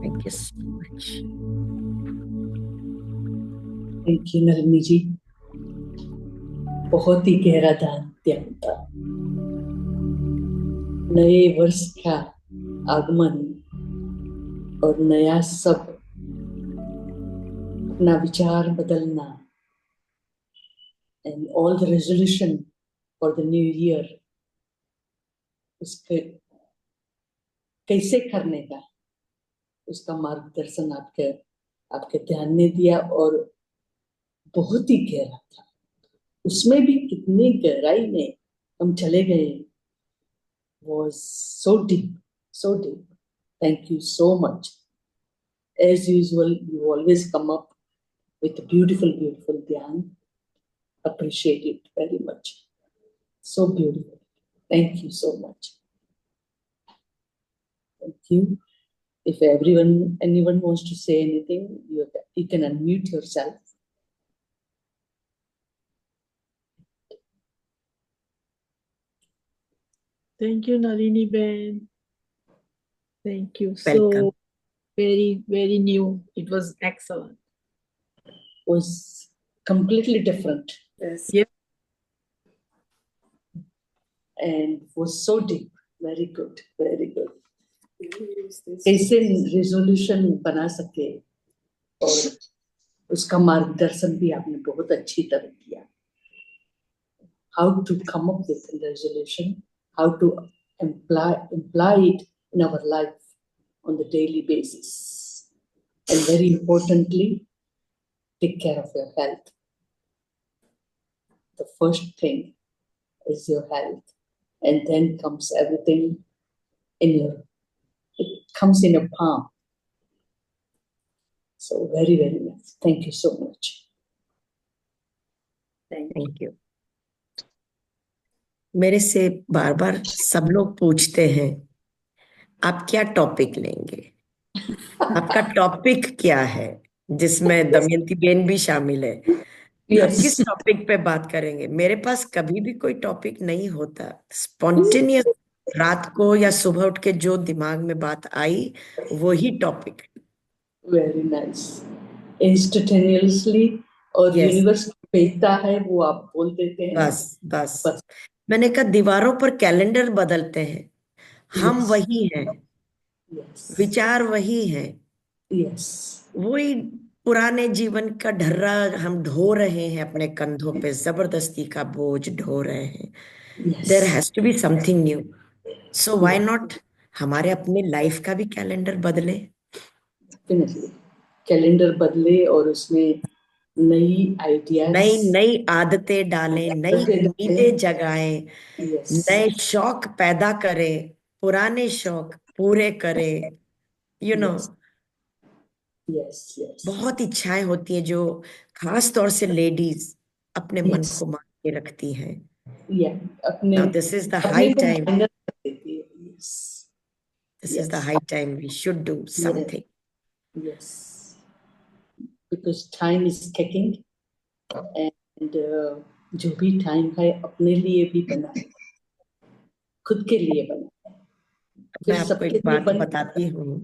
thank you so much. Thank you Nalini ji, बहुत ही गहरा ध्यान था। नए वर्ष का आगमन और नया सब, अपना विचार बदलना, and all the resolution for the new year, उसके कैसे करने का, उसका मार्गदर्शन आपके ध्यान ने दिया और बहुत ही गहरा था। उसमें भी कितनी गहराई में हम चले गए, was so deep, so deep. Thank you so much. As usual, you always come up with a beautiful, beautiful dhyan. Appreciate it very much. So beautiful. Thank you so much. Thank you. If anyone wants to say anything, you can unmute yourself. Thank you, Nalini Ben. Thank you. Welcome. So very, very new. It was excellent. Was completely different. Yes. Yep. And was so deep. Very good. Very good. Use this. कैसे resolution बना सके और उसका मार्गदर्शन भी आपने बहुत अच्छी तरह किया। How to come up with a resolution, how to imply it in our life on the daily basis, and very importantly, take care of your health. The first thing is your health, and then comes everything it comes in your palm. So very, very nice. Thank you so much. Thank you. मेरे से बार बार सब लोग पूछते हैं आप क्या topic लेंगे, आपका टॉपिक क्या है, जिसमें दमयंती बेन भी शामिल है। आप Yes. किस टॉपिक पे बात करेंगे? मेरे पास कभी भी कोई टॉपिक नहीं होता, स्पॉन्टेनियस रात को या सुबह उठ के जो दिमाग में बात आई वही टॉपिक। Very nice. Instantaneously और Yes. यूनिवर्स भेजता है वो आप बोल देते हैं। बस बस बस। मैंने कहा दीवारों पर कैलेंडर बदलते हैं, हम Yes. वही हैं, Yes. विचार वही हैं, Yes. वही पुराने जीवन का ढर्रा हम ढो रहे हैं, अपने कंधों पे जबरदस्ती का बोझ ढो रहे हैं। Yes. There has to be something new, so why not हमारे अपने लाइफ का भी कैलेंडर बदले। Definitely. कैलेंडर बदले और उसमें नई आइडियाज, नई आदतें डालें, नई उम्मीदें जगाएं, Yes. नए शौक पैदा करें, पुराने शौक पूरे करें। You know Yes. Yes. Yes. बहुत इच्छाएं होती है जो खास तौर से लेडीज अपने मन Yes. को मान के रखती हैं। Yeah. अपने Now this is the अपने high को time. minor कर देती है। Yes. This is the Yes. high time we should do something. Yes. Because time is ticking and जो भी टाइम है अपने लिए भी बना है, खुद के लिए बना है, मैं आपको सबके एक लिए बात बन बताती हूँ,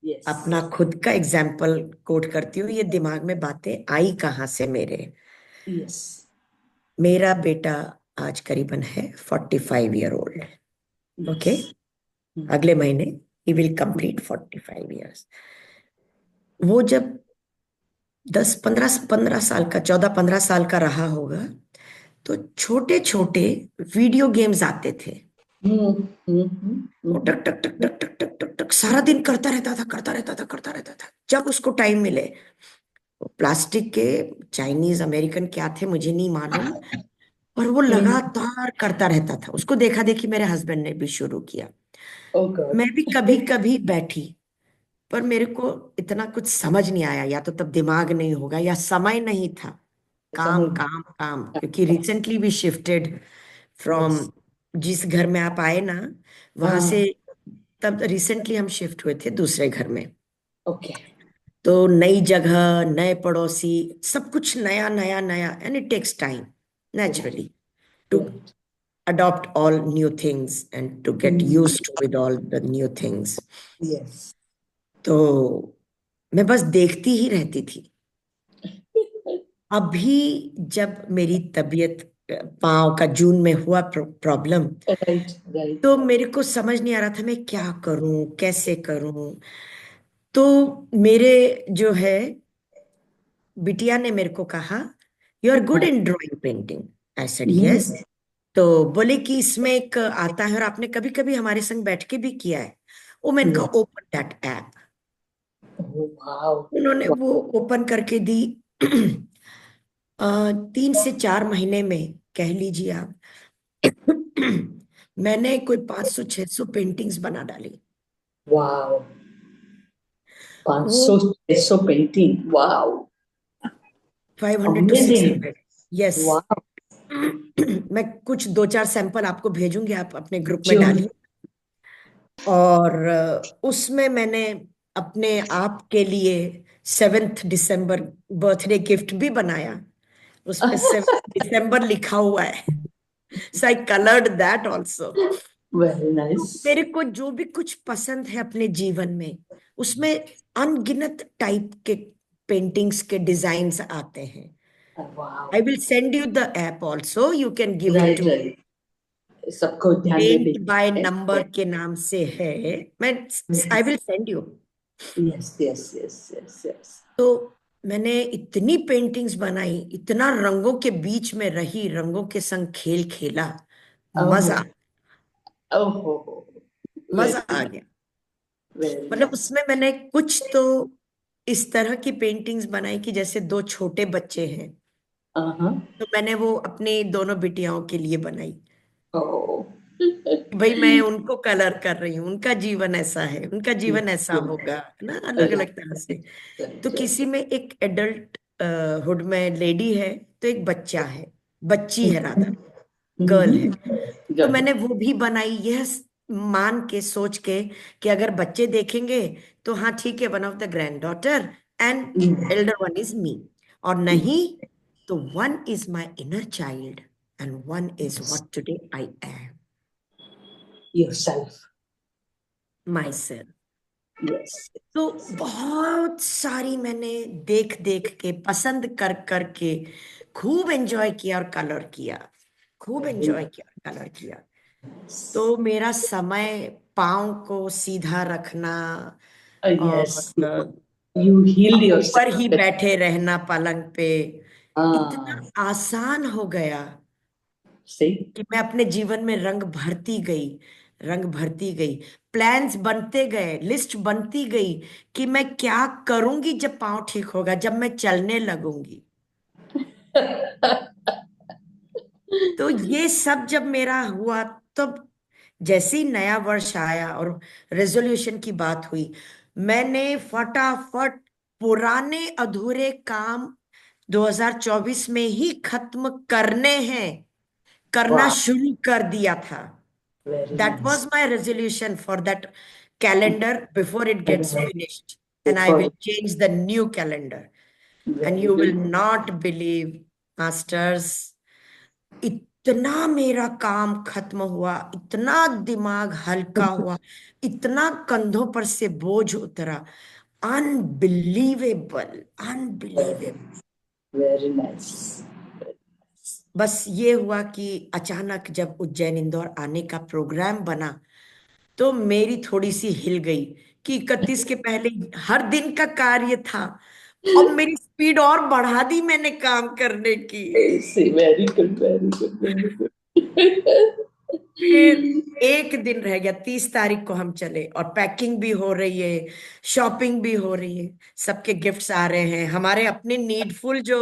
Yes. अपना खुद का एग्जाम्पल कोट करती हूँ। ये दिमाग में बातें आई कहाँ से मेरे। Yes. मेरा बेटा आज करीबन है 45 ईयर ओल्ड। ओके, अगले महीने ही विल कंप्लीट 45 ईयर्स। वो जब 15 साल का, 14-15 साल का रहा होगा तो छोटे छोटे वीडियो गेम्स आते थे, वो टक टक टक टक टक टक टक टक सारा दिन करता रहता था। जब उसको टाइम मिले प्लास्टिक के, चाइनीज अमेरिकन क्या थे मुझे नहीं मालूम, पर वो लगातार करता रहता था। उसको देखा देखी मेरे हस्बैंड ने भी शुरू किया। Oh God. मैं भी कभी कभी बैठी, पर मेरे को इतना कुछ समझ नहीं आया, या तो तब दिमाग नहीं होगा या समय नहीं था। काम समझ। काम काम, क्योंकि recently we shifted from, Yes. जिस घर में आप आए ना वहां से, हाँ. तब रिसेंटली हम शिफ्ट हुए थे दूसरे घर में। Okay. तो नई जगह, नए पड़ोसी, सब कुछ नया नया नया, and it takes time Right. naturally to Right. adopt all new things and to get Mm. used to with all the new things. Yes. तो मैं बस देखती ही रहती थी। अभी जब मेरी तबीयत, पाँव का जून में हुआ प्रॉब्लम, Right. Right. तो मेरे को समझ नहीं आ रहा था मैं क्या करूं, कैसे करूं। तो मेरे जो है बिटिया ने मेरे को कहा, यू आर गुड हाँ. In drawing painting. I said Mm. Yes. तो बोले कि इसमें एक आता है और आपने कभी कभी हमारे संग बैठ के भी किया है। ओ मैंने कहा Yes. Open that app. Oh, wow. उन्होंने Wow. वो ओपन करके दी। 3 से 4 महीने में कह लीजिए आप, मैंने कोई 500 600 पेंटिंग्स बना डाली। Wow. वो 500, 600 painting. Wow. 500 to Amazing. 600, yes. Wow. मैं कुछ 2 4 सैंपल आपको भेजूंगी, आप अपने ग्रुप में Sure. डालिए। और उसमें मैंने अपने आप के लिए 7 दिसंबर बर्थडे गिफ्ट भी बनाया। उस पे 7 दिसंबर लिखा हुआ है। सो आई कलर्ड दैट ऑल्सो। Very तो nice. मेरे को जो भी कुछ पसंद है अपने जीवन में, उसमें अनगिनत टाइप के पेंटिंग्स के डिजाइन्स आते हैं। Wow. I will send you the app also, you can give it Right, to. right. सबको ध्यान में पेंट बाय देखिए. नंबर के नाम से है। मैं आई will send you. Yes, yes, yes, yes, yes. तो मैंने इतनी पेंटिंग्स बनाई, इतना रंगों के बीच में रही, रंगों के संग खेल खेला, मजा, Oh, oh, मजा very, आ गया। very मतलब nice. उसमें मैंने कुछ तो इस तरह की पेंटिंग्स बनाई कि जैसे 2 छोटे बच्चे हैं, Uh-huh. तो मैंने वो अपनी दोनों बिटियाओं के लिए बनाई। Oh. भाई मैं उनको कलर कर रही हूँ, उनका जीवन ऐसा है, उनका जीवन ऐसा Right, होगा, है ना, अलग right, अलग तरह से। right, तो किसी में एक एडल्ट हुड में लेडी है, तो एक बच्चा है, बच्ची है राधा, गर्ल है। तो Good. मैंने वो भी बनाई, यह मान के सोच के कि अगर बच्चे देखेंगे तो हाँ ठीक है, one of the grand daughter and Mm. Elder one is me, और नहीं तो one is my inner child and one is what today I am, Yourself. My self. Yes. तो बहुत सारी मैंने देख देख के, पसंद कर करके खूब एंजॉय किया और कलर किया, खूब Very एंजॉय किया और कलर किया। nice. तो मेरा समय पाँव को सीधा रखना और Yes. You healed ऊपर yourself. ही बैठे रहना पलंग पे, इतना Ah, आसान हो गया see? कि मैं अपने जीवन में रंग भरती गई, रंग भरती गई। प्लान्स बनते गए, लिस्ट बनती गई कि मैं क्या करूंगी जब पाँव ठीक होगा, जब मैं चलने लगूंगी। तो ये सब जब मेरा हुआ, तब जैसे ही नया वर्ष आया और रेजोल्यूशन की बात हुई, मैंने फटाफट पुराने अधूरे काम 2024 में ही खत्म करने हैं, करना Wow. शुरू कर दिया था। Very That was nice. my resolution for that calendar before it gets finished. And I will Before. change the new calendar. And Very you will good. not believe, masters, इतना मेरा काम खत्म हुआ, इतना दिमाग हल्का हुआ, इतना कंधों पर से बोझ उतरा, unbelievable, Very, unbelievable. very nice. बस ये हुआ कि अचानक जब उज्जैन इंदौर आने का प्रोग्राम बना, तो मेरी थोड़ी सी हिल गई कि 31 के पहले हर दिन का कार्य था। अब मेरी स्पीड और बढ़ा दी मैंने काम करने की। See, very good, very good, very good. फिर एक दिन रह गया, 30 तारीख को हम चले और पैकिंग भी हो रही है, शॉपिंग भी हो रही है, सबके गिफ्ट्स आ रहे हैं, हमारे अपने नीडफुल जो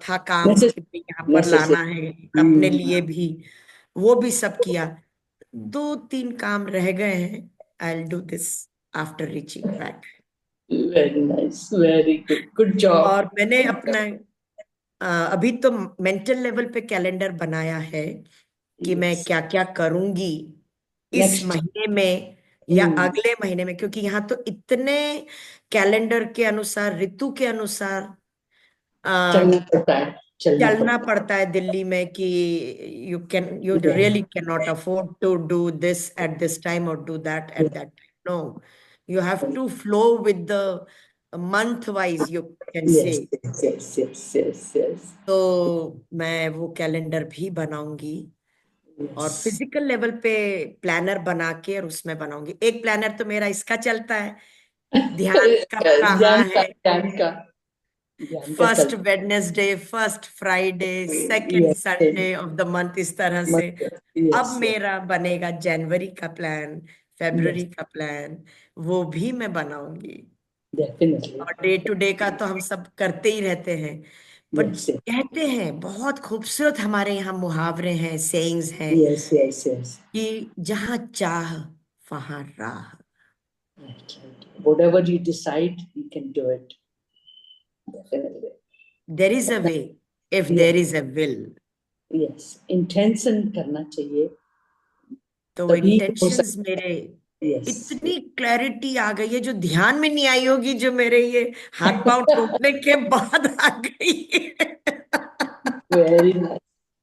था काम Necess- कि भाई यहाँ पर necessary. लाना है अपने Hmm. लिए भी, वो भी सब किया। 2-3 काम रह गए हैं। I will do this after reaching back. Very nice. Very good. Good job. और मैंने अपना अभी तो मेंटल लेवल पे कैलेंडर बनाया है कि मैं Yes. क्या क्या करूंगी इस Next. महीने में या Hmm. अगले महीने में, क्योंकि यहाँ तो इतने कैलेंडर के अनुसार, ऋतु के अनुसार अ, चलना पड़ता है, चलना चलना पड़ता पड़ता है दिल्ली में कि यू है। Really can not afford to do this at this time और do that at that time. No, you have to flow with the month wise, you can say. Yes, yes, yes, yes, yes, yes. तो मैं वो calendar भी बनाऊंगी और Yes. Physical level पे planner बना के और उसमें बनाऊंगी। एक प्लानर तो मेरा इसका चलता है, ध्यान कब ध्यान कहाँ का, है, ध्यान का, ध्यान का फर्स्ट चलता वेडनेसडे, फर्स्ट फ्राइडे, है। Second Yes, Sunday off the month, इस तरह से। अब yes, yes, मेरा बनेगा जनवरी का प्लान, yes, फरवरी का प्लान, वो भी मैं बनाऊंगी। definitely. और डे टू डे का तो हम सब करते ही रहते हैं, पर Yes, yes, कहते हैं बहुत खूबसूरत हमारे यहाँ मुहावरे हैं, सेइंग्स हैं yes, yes, yes. कि जहाँ चाह वहां राह। Right, right. Whatever you decide, you can do it. Definitely. There is a way if Yes, there is a will. yes. Intention करना चाहिए, तो वो तभी हो इंटेंशंस सकता मेरे, है। Yes. इतनी क्लैरिटी आ गई है जो ध्यान में नहीं आई होगी, जो मेरे ये हाथ पांव टूटने के बाद आ गई है। Very nice.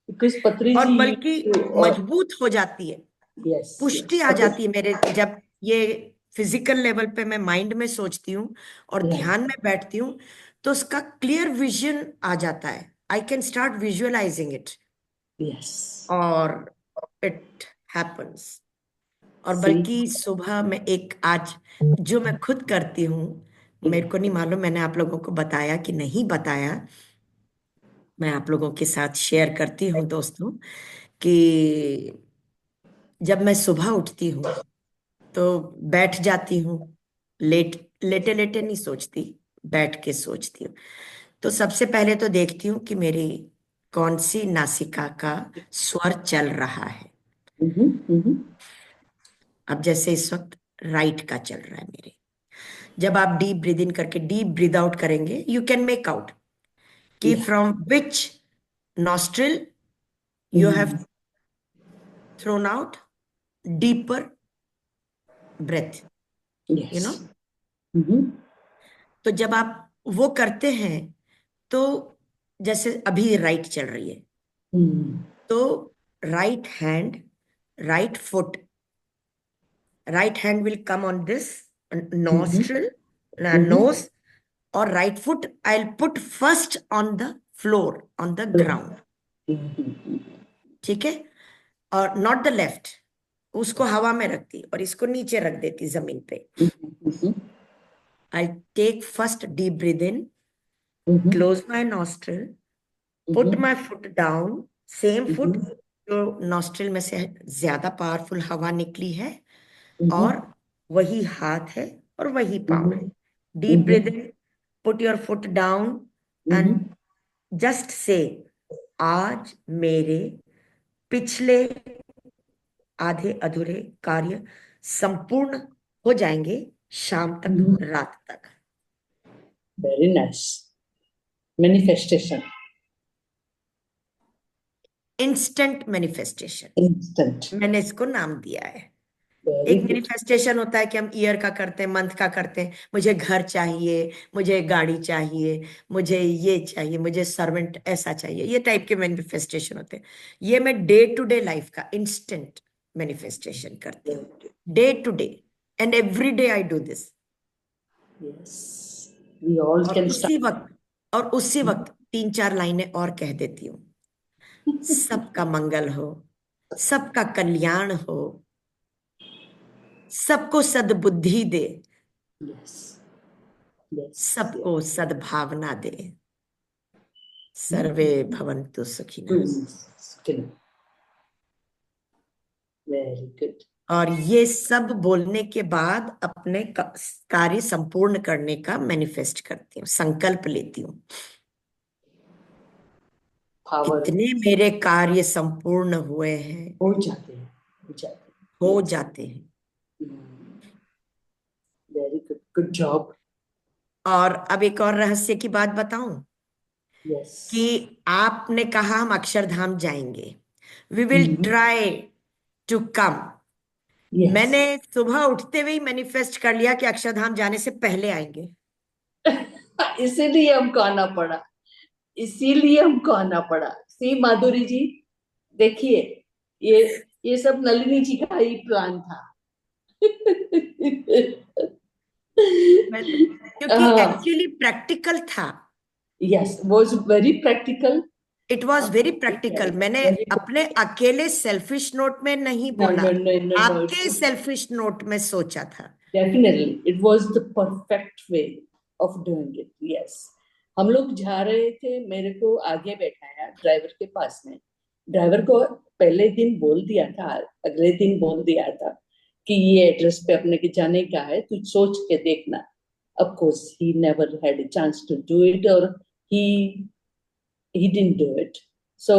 Because Patri और ji बल्कि used to, or मजबूत हो जाती है, yes, पुष्टि yes. आ जाती है मेरे, जब ये फिजिकल लेवल पे मैं माइंड में सोचती हूँ और Right. ध्यान में बैठती हूँ, तो उसका क्लियर विजन आ जाता है। I can start visualising it Yes. और इट हैपन्स। और See. बल्कि सुबह में एक आज जो मैं खुद करती हूँ, मेरे को नहीं मालूम मैंने आप लोगों को बताया कि नहीं बताया, मैं आप लोगों के साथ शेयर करती हूँ दोस्तों, कि जब मैं सुबह उठती हूँ तो बैठ जाती हूँ, लेटे लेटे नहीं सोचती, बैठ के सोचती हूँ। तो सबसे पहले तो देखती हूँ कि मेरी कौन सी नासिका का स्वर चल रहा है। Mm-hmm, mm-hmm. अब जैसे इस वक्त राइट का चल रहा है मेरे। जब आप डीप ब्रीद इन करके डीप ब्रीद आउट करेंगे, यू कैन मेक आउट कि Yeah. From which nostril you have Mm. Thrown out deeper breath, you know. Yes. Mm-hmm. तो जब आप वो करते हैं, तो जैसे अभी राइट चल रही है, Mm. तो right hand, right foot, right hand will come on this Mm-hmm. nostril, Mm-hmm. nose, or right foot I'll put first on the floor, on the ground. Mm-hmm. ठीक है, और नॉट द लेफ्ट, उसको हवा में रखती और इसको नीचे रख देती जमीन पे। Mm-hmm. I take first deep breath in, Mm-hmm. Close my nostril, put my foot down, same foot Mm-hmm. जो नॉस्ट्रिल में से ज्यादा पावरफुल हवा निकली है, Mm-hmm. और वही हाथ है और वही पाँव है। Mm-hmm. Deep breath in, put your foot down and Mm-hmm. Just say, आज मेरे पिछले आधे अधूरे कार्य संपूर्ण हो जाएंगे, शाम तक, Mm-hmm. रात तक। Very nice. Manifestation. Instant manifestation Instant. मैंने इसको नाम दिया है। Very एक good. मैनिफेस्टेशन होता है कि हम ईयर का करते हैं, मंथ का करते हैं, मुझे घर चाहिए, मुझे गाड़ी चाहिए, मुझे ये चाहिए, मुझे सर्वेंट ऐसा चाहिए, ये टाइप के मैनिफेस्टेशन होते हैं। ये मैं डे टू डे लाइफ का इंस्टेंट मैनिफेस्टेशन करती Very हूँ, good. Day to day, and every day I do this. Yes. We all और can start. उसी वक्त, और उसी वक्त 3-4 लाइनें और कह देती हूँ। सबका मंगल हो, सबका कल्याण हो, सबको सद्बुद्धि दे, Yes. Yes. सबको Yes. सद्भावना दे, सर्वे भवन्तु सुखिनः। Still. Very good. और ये सब बोलने के बाद अपने कार्य संपूर्ण करने का मैनिफेस्ट करती हूँ, संकल्प लेती हूँ। Power इतने मेरे कार्य संपूर्ण हुए हैं, हो जाते हैं, हो जाते हैं. हो Yes. जाते हैं। Very good. Good job. और अब एक और रहस्य की बात बताऊं Yes. कि आपने कहा हम अक्षरधाम जाएंगे, we will try to come. Yes. मैंने सुबह उठते हुए मैनिफेस्ट कर लिया कि अक्षरधाम जाने से पहले आएंगे। इसीलिए हमको आना पड़ा, इसीलिए हमको आना पड़ा। सी माधुरी जी, देखिए, ये सब नलिनी जी का ही प्लान था। क्योंकि एक्चुअली प्रैक्टिकल था। Yes, was very practical. It was very practical. मैंने अपने अकेले सेल्फिश नोट में नहीं बोला, आपके सेल्फिश नोट में सोचा था। Definitely it was the perfect way of doing it. Yes, हम लोग जा रहे थे, मेरे को आगे बैठाया ड्राइवर के पास में। ड्राइवर को पहले दिन बोल दिया था, अगले दिन बोल दिया था कि ये एड्रेस पे अपने के जाने का है, तू सोच के देखना। Of course, he never had a chance to do it, or he didn't do it. So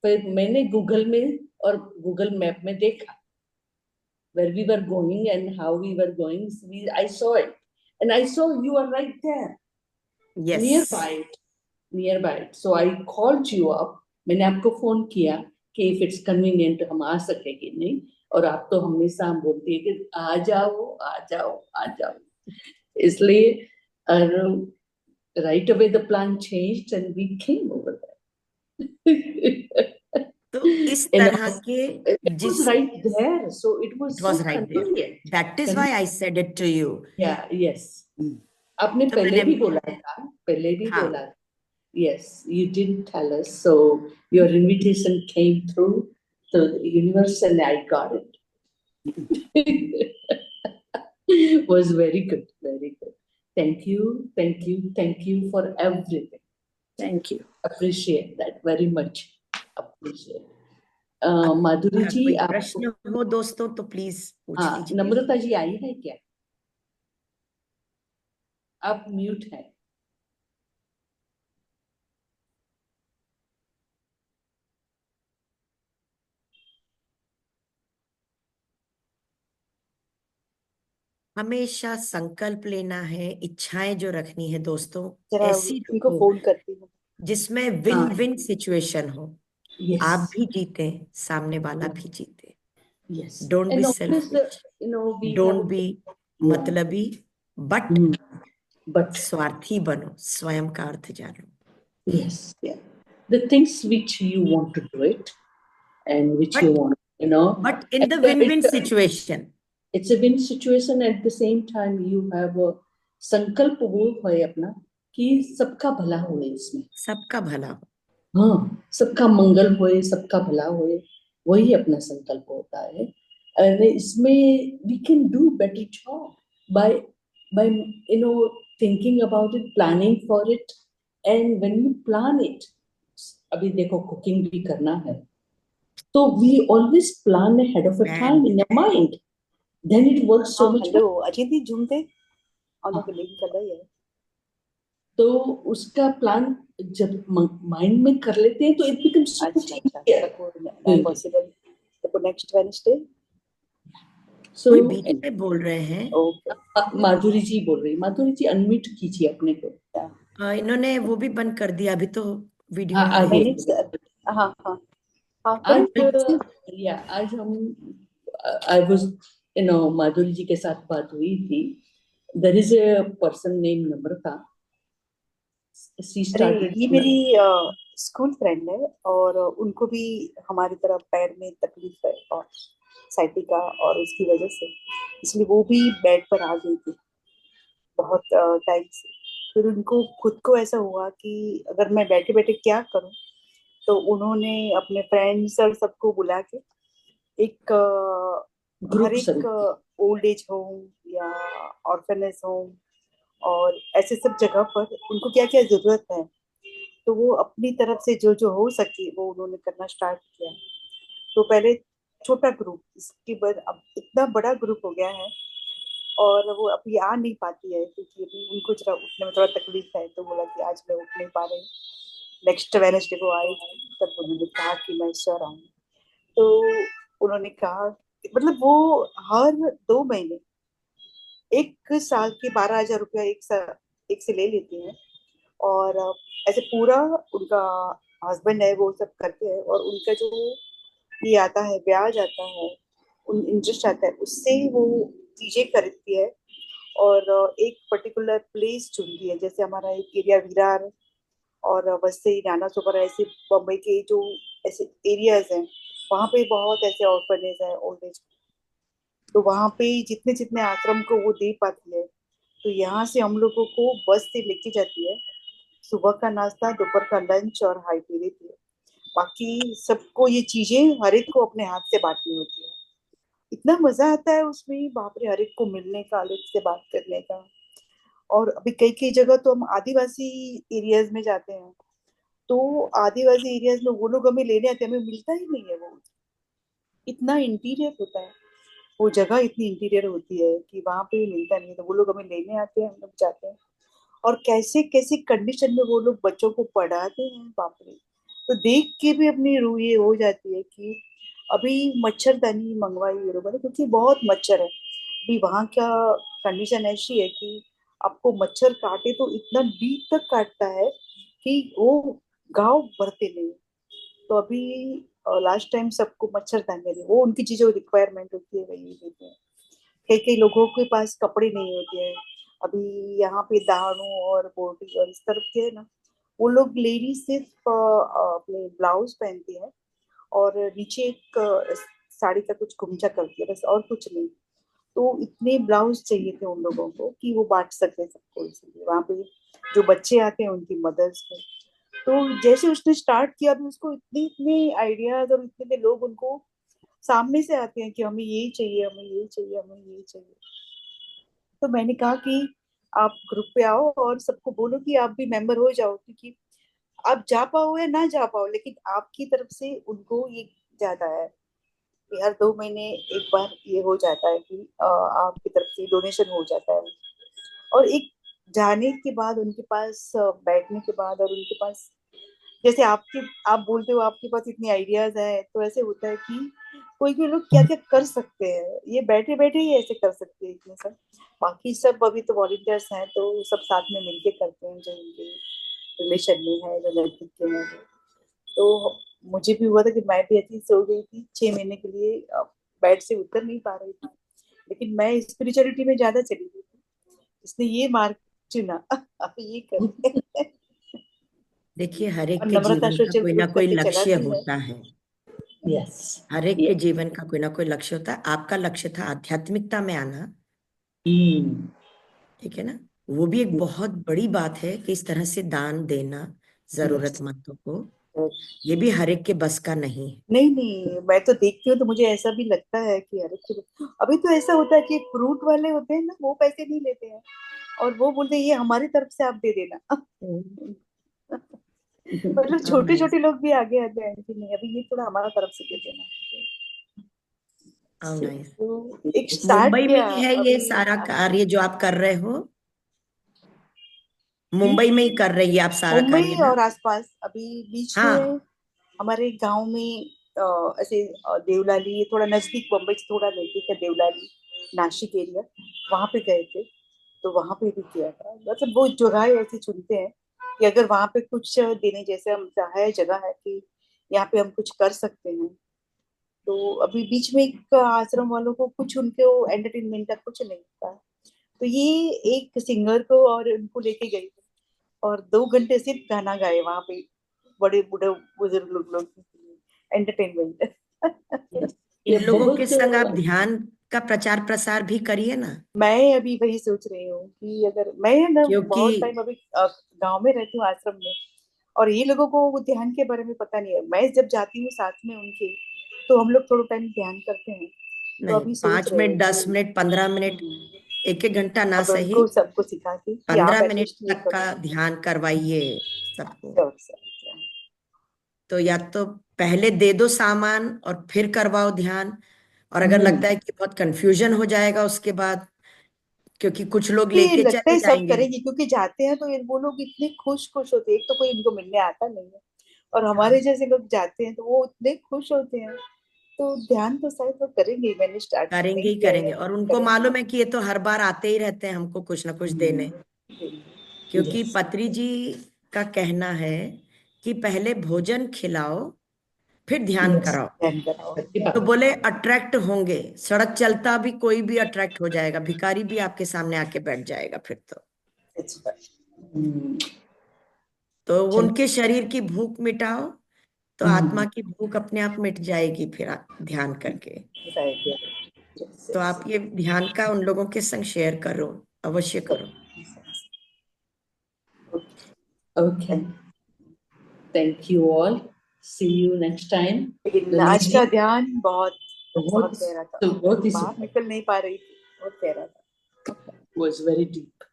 फिर मैंने गूगल में और गूगल मैप में देखा where we were going and how we were going. I saw it, and I saw you are right there, Yes. nearby it. So I called you up. मैंने आपको phone किया कि if it's convenient हम आ सके कि नहीं, और आप तो हमेशा हम बोलती है कि आ जाओ आ जाओ आ जाओ, इसलिए right away the plan changed and we came over there. तो इस तरह के it was right there, so it was so right convenient. there. That is why I said it to you. Yeah, yes. आपने तो पहले मैंने भी बोला था, पहले भी हाँ, बोला था. Yes, you didn't tell us, so your invitation came through to the universe and I got it. Was very good, very good. Thank you, thank you, thank you for everything. Thank you. Appreciate that very much. Appreciate. माधुरी अगर जी, कोई आप, प्रश्न हो दोस्तों तो please पूछ हाँ, लीजिए। नम्रता जी आई है क्या? आप म्यूट है। हमेशा संकल्प लेना है, इच्छाएं जो रखनी है दोस्तों, जरा ऐसी उनको रखो फोन करती हूँ। जिसमें विन विन सिचुएशन हो। Yes. आप भी जीते, सामने वाला भी जीते। Yes. Don't be And always, selfish, we don't have, be मतलबी, बट but स्वार्थी बनो, स्वयं का अर्थ जानो। yes, yeah, the things which you want to do it and which you But- want, But in the win-win situation, it's a win situation. At the same time, you have a संकल्प वो है अपना कि सबका भला होए, इसमें सबका भला हो। हाँ, सबका मंगल होए, सबका भला होए, वही अपना संकल्प होता है। और इसमें we can do better job by thinking about it, planning for it, and when you plan it, अभी देखो कुकिंग भी करना है, तो we always plan ahead of a time in your mind, then it works so much hello Ajit झूमते on the link कर रही है, तो उसका प्लान जब माइंड में कर लेते हैं तो it becomes possible next Wednesday. So कोई बीच में बोल रहे हैं। ओके, माधुरी जी बोल रही, माधुरी जी अनम्यूट कीजिए अपने को। इन्होंने वो भी बंद कर दिया, अभी तो वीडियो आगे हाँ हाँ हाँ, आज हम आई वाज माधुरी जी के साथ बात हुई थी। There is a person name Namrata, she started, ये मेरी स्कूल फ्रेंड है और उनको भी हमारी तरह पैर में तकलीफ है और साइटिका, और उसकी वजह से इसलिए वो भी बेड पर आ गई थी बहुत टाइम से। फिर उनको खुद को ऐसा हुआ कि अगर मैं बैठे बैठे क्या करूं, तो उन्होंने अपने फ्रेंड्स और सबको बुला के एक हर एक ओल्ड एज होम या ऑर्फनेज होम और ऐसे सब जगह पर उनको क्या क्या जरूरत है, तो वो अपनी तरफ से जो जो हो सके वो उन्होंने करना स्टार्ट किया। तो पहले छोटा ग्रुप, इसके बाद अब इतना बड़ा ग्रुप हो गया है। और वो अभी आ नहीं पाती है क्योंकि अभी उनको जरा उठने में थोड़ा तकलीफ है, तो बोला कि आज मैं उठ नहीं पा रही, नेक्स्ट वेडनेसडे को आएगी। तब उन्होंने कहा कि मैं सर आऊंगी। तो उन्होंने कहा, मतलब वो हर 2 महीने 1 साल के 12,000 रुपया एक से ले लेते हैं। और ऐसे पूरा उनका हस्बैंड है वो सब करते हैं, और उनका जो ये आता है, ब्याज आता है, उन इंटरेस्ट आता है, उससे वो चीजें खरीदती है। और एक पर्टिकुलर प्लेस चुनती है, जैसे हमारा एक एरिया विरार और वैसे नाना सोपारा, ऐसे बम्बई के जो ऐसे एरियाज हैं, वहाँ पे बहुत ऐसे ऑर्फनेज है, ओल्ड एज। तो वहाँ पे जितने जितने आश्रम को वो दे पाती है, तो यहाँ से हम लोगों को बस से लेके जाती है। सुबह का नाश्ता, दोपहर का लंच और हाई टी देती है। बाकी सबको ये चीजें हर एक को अपने हाथ से बांटनी होती है। इतना मजा आता है उसमें, बाप रे, हर एक को मिलने का, हर एक से बात करने का। और अभी कई कई जगह तो हम आदिवासी एरियाज में जाते हैं, तो आदिवासी एरियाज में वो लोग हमें लेने आते हैं, हमें मिलता ही नहीं है वो। इतना इंटीरियर होता है, वो जगह इतनी इंटीरियर होती है कि वहां पे मिलता नहीं है, तो वो लोग हमें लेने आते हैं, हम लोग जाते हैं। और कैसे कैसे कंडीशन में वो लोग बच्चों को पढ़ाते हैं, बाप रे। तो देख के भी अपनी रूह ये हो जाती है कि अभी मच्छरदानी मंगवाई ये लोगों ने, क्योंकि बहुत मच्छर है अभी वहाँ का। कंडीशन ऐसी है कि आपको मच्छर काटे तो इतना डीप तक काटता है कि वो घाव भरते नहीं। तो अभी लास्ट टाइम सबको मच्छरदानी दी, वो उनकी चीजों रिक्वायरमेंट होती है वही देते हैं। कई कई लोगों के पास कपड़े नहीं होते हैं। अभी यहाँ पे दानू और बोटी और इस तरफ के है ना, वो लोग लेडी सिर्फ अपने ब्लाउज पहनती है, और नीचे एक साड़ी का कुछ घुमचा करती है, बस और कुछ नहीं। तो इतने ब्लाउज चाहिए थे उन लोगों को कि वो बांट सके सबको, इसलिए वहां पे जो बच्चे आते हैं उनकी मदर्स को। तो जैसे उसने स्टार्ट किया, अभी उसको इतने इतने आइडियाज और इतने इतने लोग उनको सामने से आते हैं कि हमें यही चाहिए, हमें यही चाहिए, हमें यही चाहिए। तो मैंने कहा कि आप ग्रुप पे आओ और सबको बोलो कि आप भी मेंबर हो जाओ, क्योंकि आप जा पाओ या ना जा पाओ, लेकिन आपकी तरफ से उनको ये ज्यादा है कि हर 2 महीने एक बार ये हो जाता है कि आपकी तरफ से डोनेशन हो जाता है। और एक जाने के बाद उनके पास बैठने के बाद, और उनके पास जैसे आपके आप बोलते हो आपके पास इतनी आइडियाज है, तो ऐसे होता है कि कोई कोई लोग क्या क्या कर सकते हैं, ये बैठे बैठे ही ऐसे कर सकते हैं इतने सब। बाकी सब अभी तो वॉलंटियर्स हैं, तो सब साथ में मिलके करते हैं जो उनके रिलेशन में है, जो नजदीक के हैं। तो मुझे भी हुआ था कि मैं भी ऐसी सो गई थी 6 महीने के लिए, बेड से उतर नहीं पा रही थी, लेकिन मैं स्पिरिचुअलिटी में ज्यादा चली गई थी। इसने ये मार्ग चुना, अब ये करें। देखिए, हर एक और के नम्रता जीवन का सोशल कोई ना ग्रुप कोई करके लक्ष्य चलाती है। होता है। Yes. हर एक के Yeah. जीवन का कोई ना कोई लक्ष्य होता है। आपका लक्ष्य था आध्यात्मिकता में आना, Mm. ठीक है ना। वो भी एक बहुत बड़ी बात है कि इस तरह से दान देना Yes. जरूरतमंदों को, ये भी हर एक के बस का नहीं है। नहीं नहीं, मैं तो देखती हूँ तो मुझे ऐसा भी लगता है कि अरे अभी तो ऐसा होता है कि फ्रूट वाले होते हैं ना, वो पैसे नहीं लेते हैं, और वो बोलते हैं ये हमारी तरफ से आप दे देना। मतलब How छोटे nice, छोटे लोग भी आगे आते हैं कि नहीं, अभी ये थोड़ा हमारा तरफ से दे देना। how nice। तो एक स्टार्ट मुंबई में किया ही है ये अभी सारा आगे। कार्य जो आप कर रहे हो? हम्म, मुंबई में ही कर रही है आप सारा कार्य मुंबई ना? और आसपास अभी बीच हाँ। में हमारे गांव में ऐसे देवलाली, थोड़ा नजदीक, बम्बई से थोड़ा नजदीक है देवलाली, नासिक एरिया, वहां पे गए थे। तो वहां पे भी किया था। मतलब वो जगह ऐसी चुनते हैं कि अगर वहां पे कुछ देने जैसे हम है, जगह है कि यहाँ पे हम कुछ कर सकते हैं। तो अभी बीच में एक आश्रम वालों को कुछ उनके एंटरटेनमेंट का कुछ नहीं था, तो ये एक सिंगर को और उनको लेके गई थी, और 2 घंटे सिर्फ गाना गाए वहां पे, बड़े बूढ़े बुजुर्ग लोग एंटरटेनमेंट। Yes. इन ये लोगों के बहुत संग आप ध्यान का प्रचार प्रसार भी करिए ना, मैं अभी वही सोच रही हूँ कि अगर मैं ना क्योंकि बहुत टाइम अभी गांव में रहती हूँ, आश्रम में, और ये लोगों को वो ध्यान के बारे में पता नहीं है। मैं जब जाती हूँ साथ में उनके, तो हम लोग थोड़ा टाइम ध्यान करते हैं। तो नहीं, अभी सोच 5 मिनट, रहे हैं 10 मिनट, 15 मिनट, कि 1-1 घंटा ना अब सही, उनको सबको सिखा के कि आप 15 मिनट एटलीस्ट ये तक करो। का ध्यान करवाइए सबको। Sure, sure. तो या तो पहले दे दो सामान और फिर करवाओ ध्यान, और अगर लगता है कि बहुत कंफ्यूजन हो जाएगा उसके बाद, क्योंकि कुछ लोग ये लेके लगता चले है सब जाएंगे। करेंगे क्योंकि जाते हैं तो वो लोग इतने खुश खुश होते हैं, एक तो कोई इनको मिलने आता नहीं है, और हाँ, हमारे जैसे लोग जाते हैं तो वो इतने खुश होते हैं, तो ध्यान तो शायद वो करेंगे, मैंने स्टार्ट करेंगे नहीं ही किया करेंगे, है, और उनको करेंगे। मालूम है कि ये तो हर बार आते ही रहते हैं हमको कुछ ना कुछ देने, क्योंकि Yes. पत्री जी का कहना है कि पहले भोजन खिलाओ फिर ध्यान Yes. कराओ। ध्यान कराओ। सच्ची तो बात। बोले अट्रैक्ट होंगे, सड़क चलता भी कोई भी अट्रैक्ट हो जाएगा, भिखारी भी आपके सामने आके बैठ जाएगा फिर तो। सच्ची बात। हम्म, तो चलो। उनके शरीर की भूख मिटाओ तो आत्मा हम्म, की भूख अपने आप मिट जाएगी फिर ध्यान करके। राइट। यस तो यस। आप ये ध्यान का उन लोगों के संग शेयर करो, अवश्य करो। Okay. Thank you all. See you next time. लेकिन ललित आज जी, का ध्यान बहुत बहुत बहुत गहरा था, तो बहुत ही बाहर निकल नहीं पा रही थी, बहुत गहरा था। was very deep.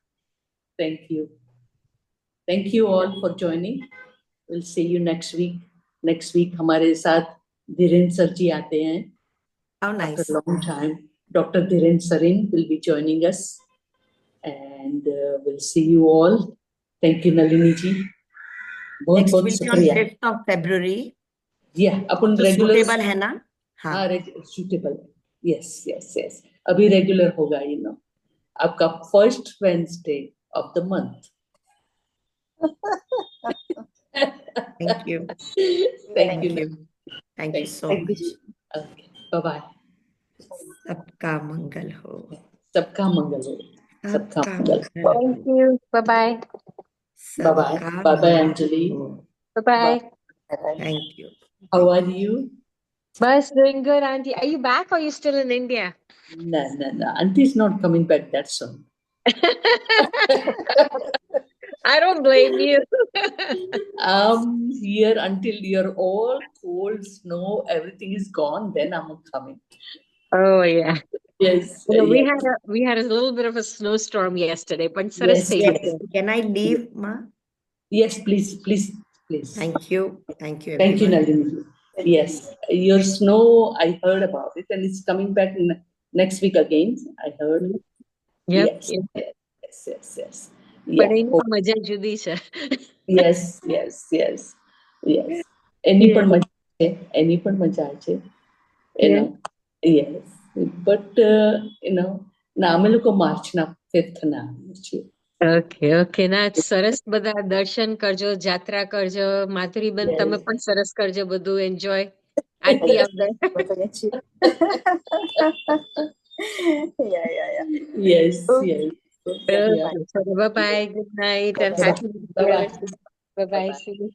Thank you. Thank you all for joining. We'll see you next week. Next week हमारे साथ धीरेन्द्र सर जी आते हैं. How After nice. a long time, Dr. Dhirendra Sarin will be joining us, and we'll see you all. Thank you, Nalini ji. बहुत next बहुत will be on शुक्रिया. 5th of February। Yeah, अपन तो regular. Suitable है ना? हाँ, हाँ, suitable. Yes yes yes. अभी regular होगा, आपका first Wednesday of the month. Thank you, thank thank you. You, thank you so thank you much. जी। Okay, bye bye. सबका मंगल हो, सबका मंगल हो. सबका सबका मंगल. मंगल Thank हो, you. Bye-bye. Bye bye. सबका बाय बाय मंगल अंजलि. हो। Bye-bye. Thank you. How are you? Bus doing good, Auntie. Are you back or are you still in India? No, no, no. Auntie is not coming back that soon. I don't blame you. I'm here until you're all cold, snow, everything is gone. Then I'm coming. Oh yeah. Yes, You know, yes, we had a little bit of a snowstorm yesterday, but yes, Saraswati Yes, yes, can I leave, ma? yes. Please, please, please. Thank you Thank you, everyone. Nalini. Yes, your snow. I heard about it, and it's coming back next week again. I heard. Yep. Yes, Yep. yes, yes, yes. But Yeah. એની તો મજા જુદી છે. Yes, yes, yes, yes. એની Yeah. પણ મજા છે, એની પણ મજા છે. You Yeah. know, yes. But ના અમે લોકો માર્ચના 5th ના આવીએ છીએ. ઓકે ઓકે ના સરસ, બધા દર્શન કરજો, જાત્રા કરજો, માધુરીબેન તમે પણ સરસ કરજો, બધું એન્જોય. આંટી આવશે. Yeah. Yes, Okay. yes. Yeah. Yeah. Bye. Okay, so bye bye, good night, and Bye-bye. happy New Bye-bye. Year. Bye bye, Bye-bye. see you.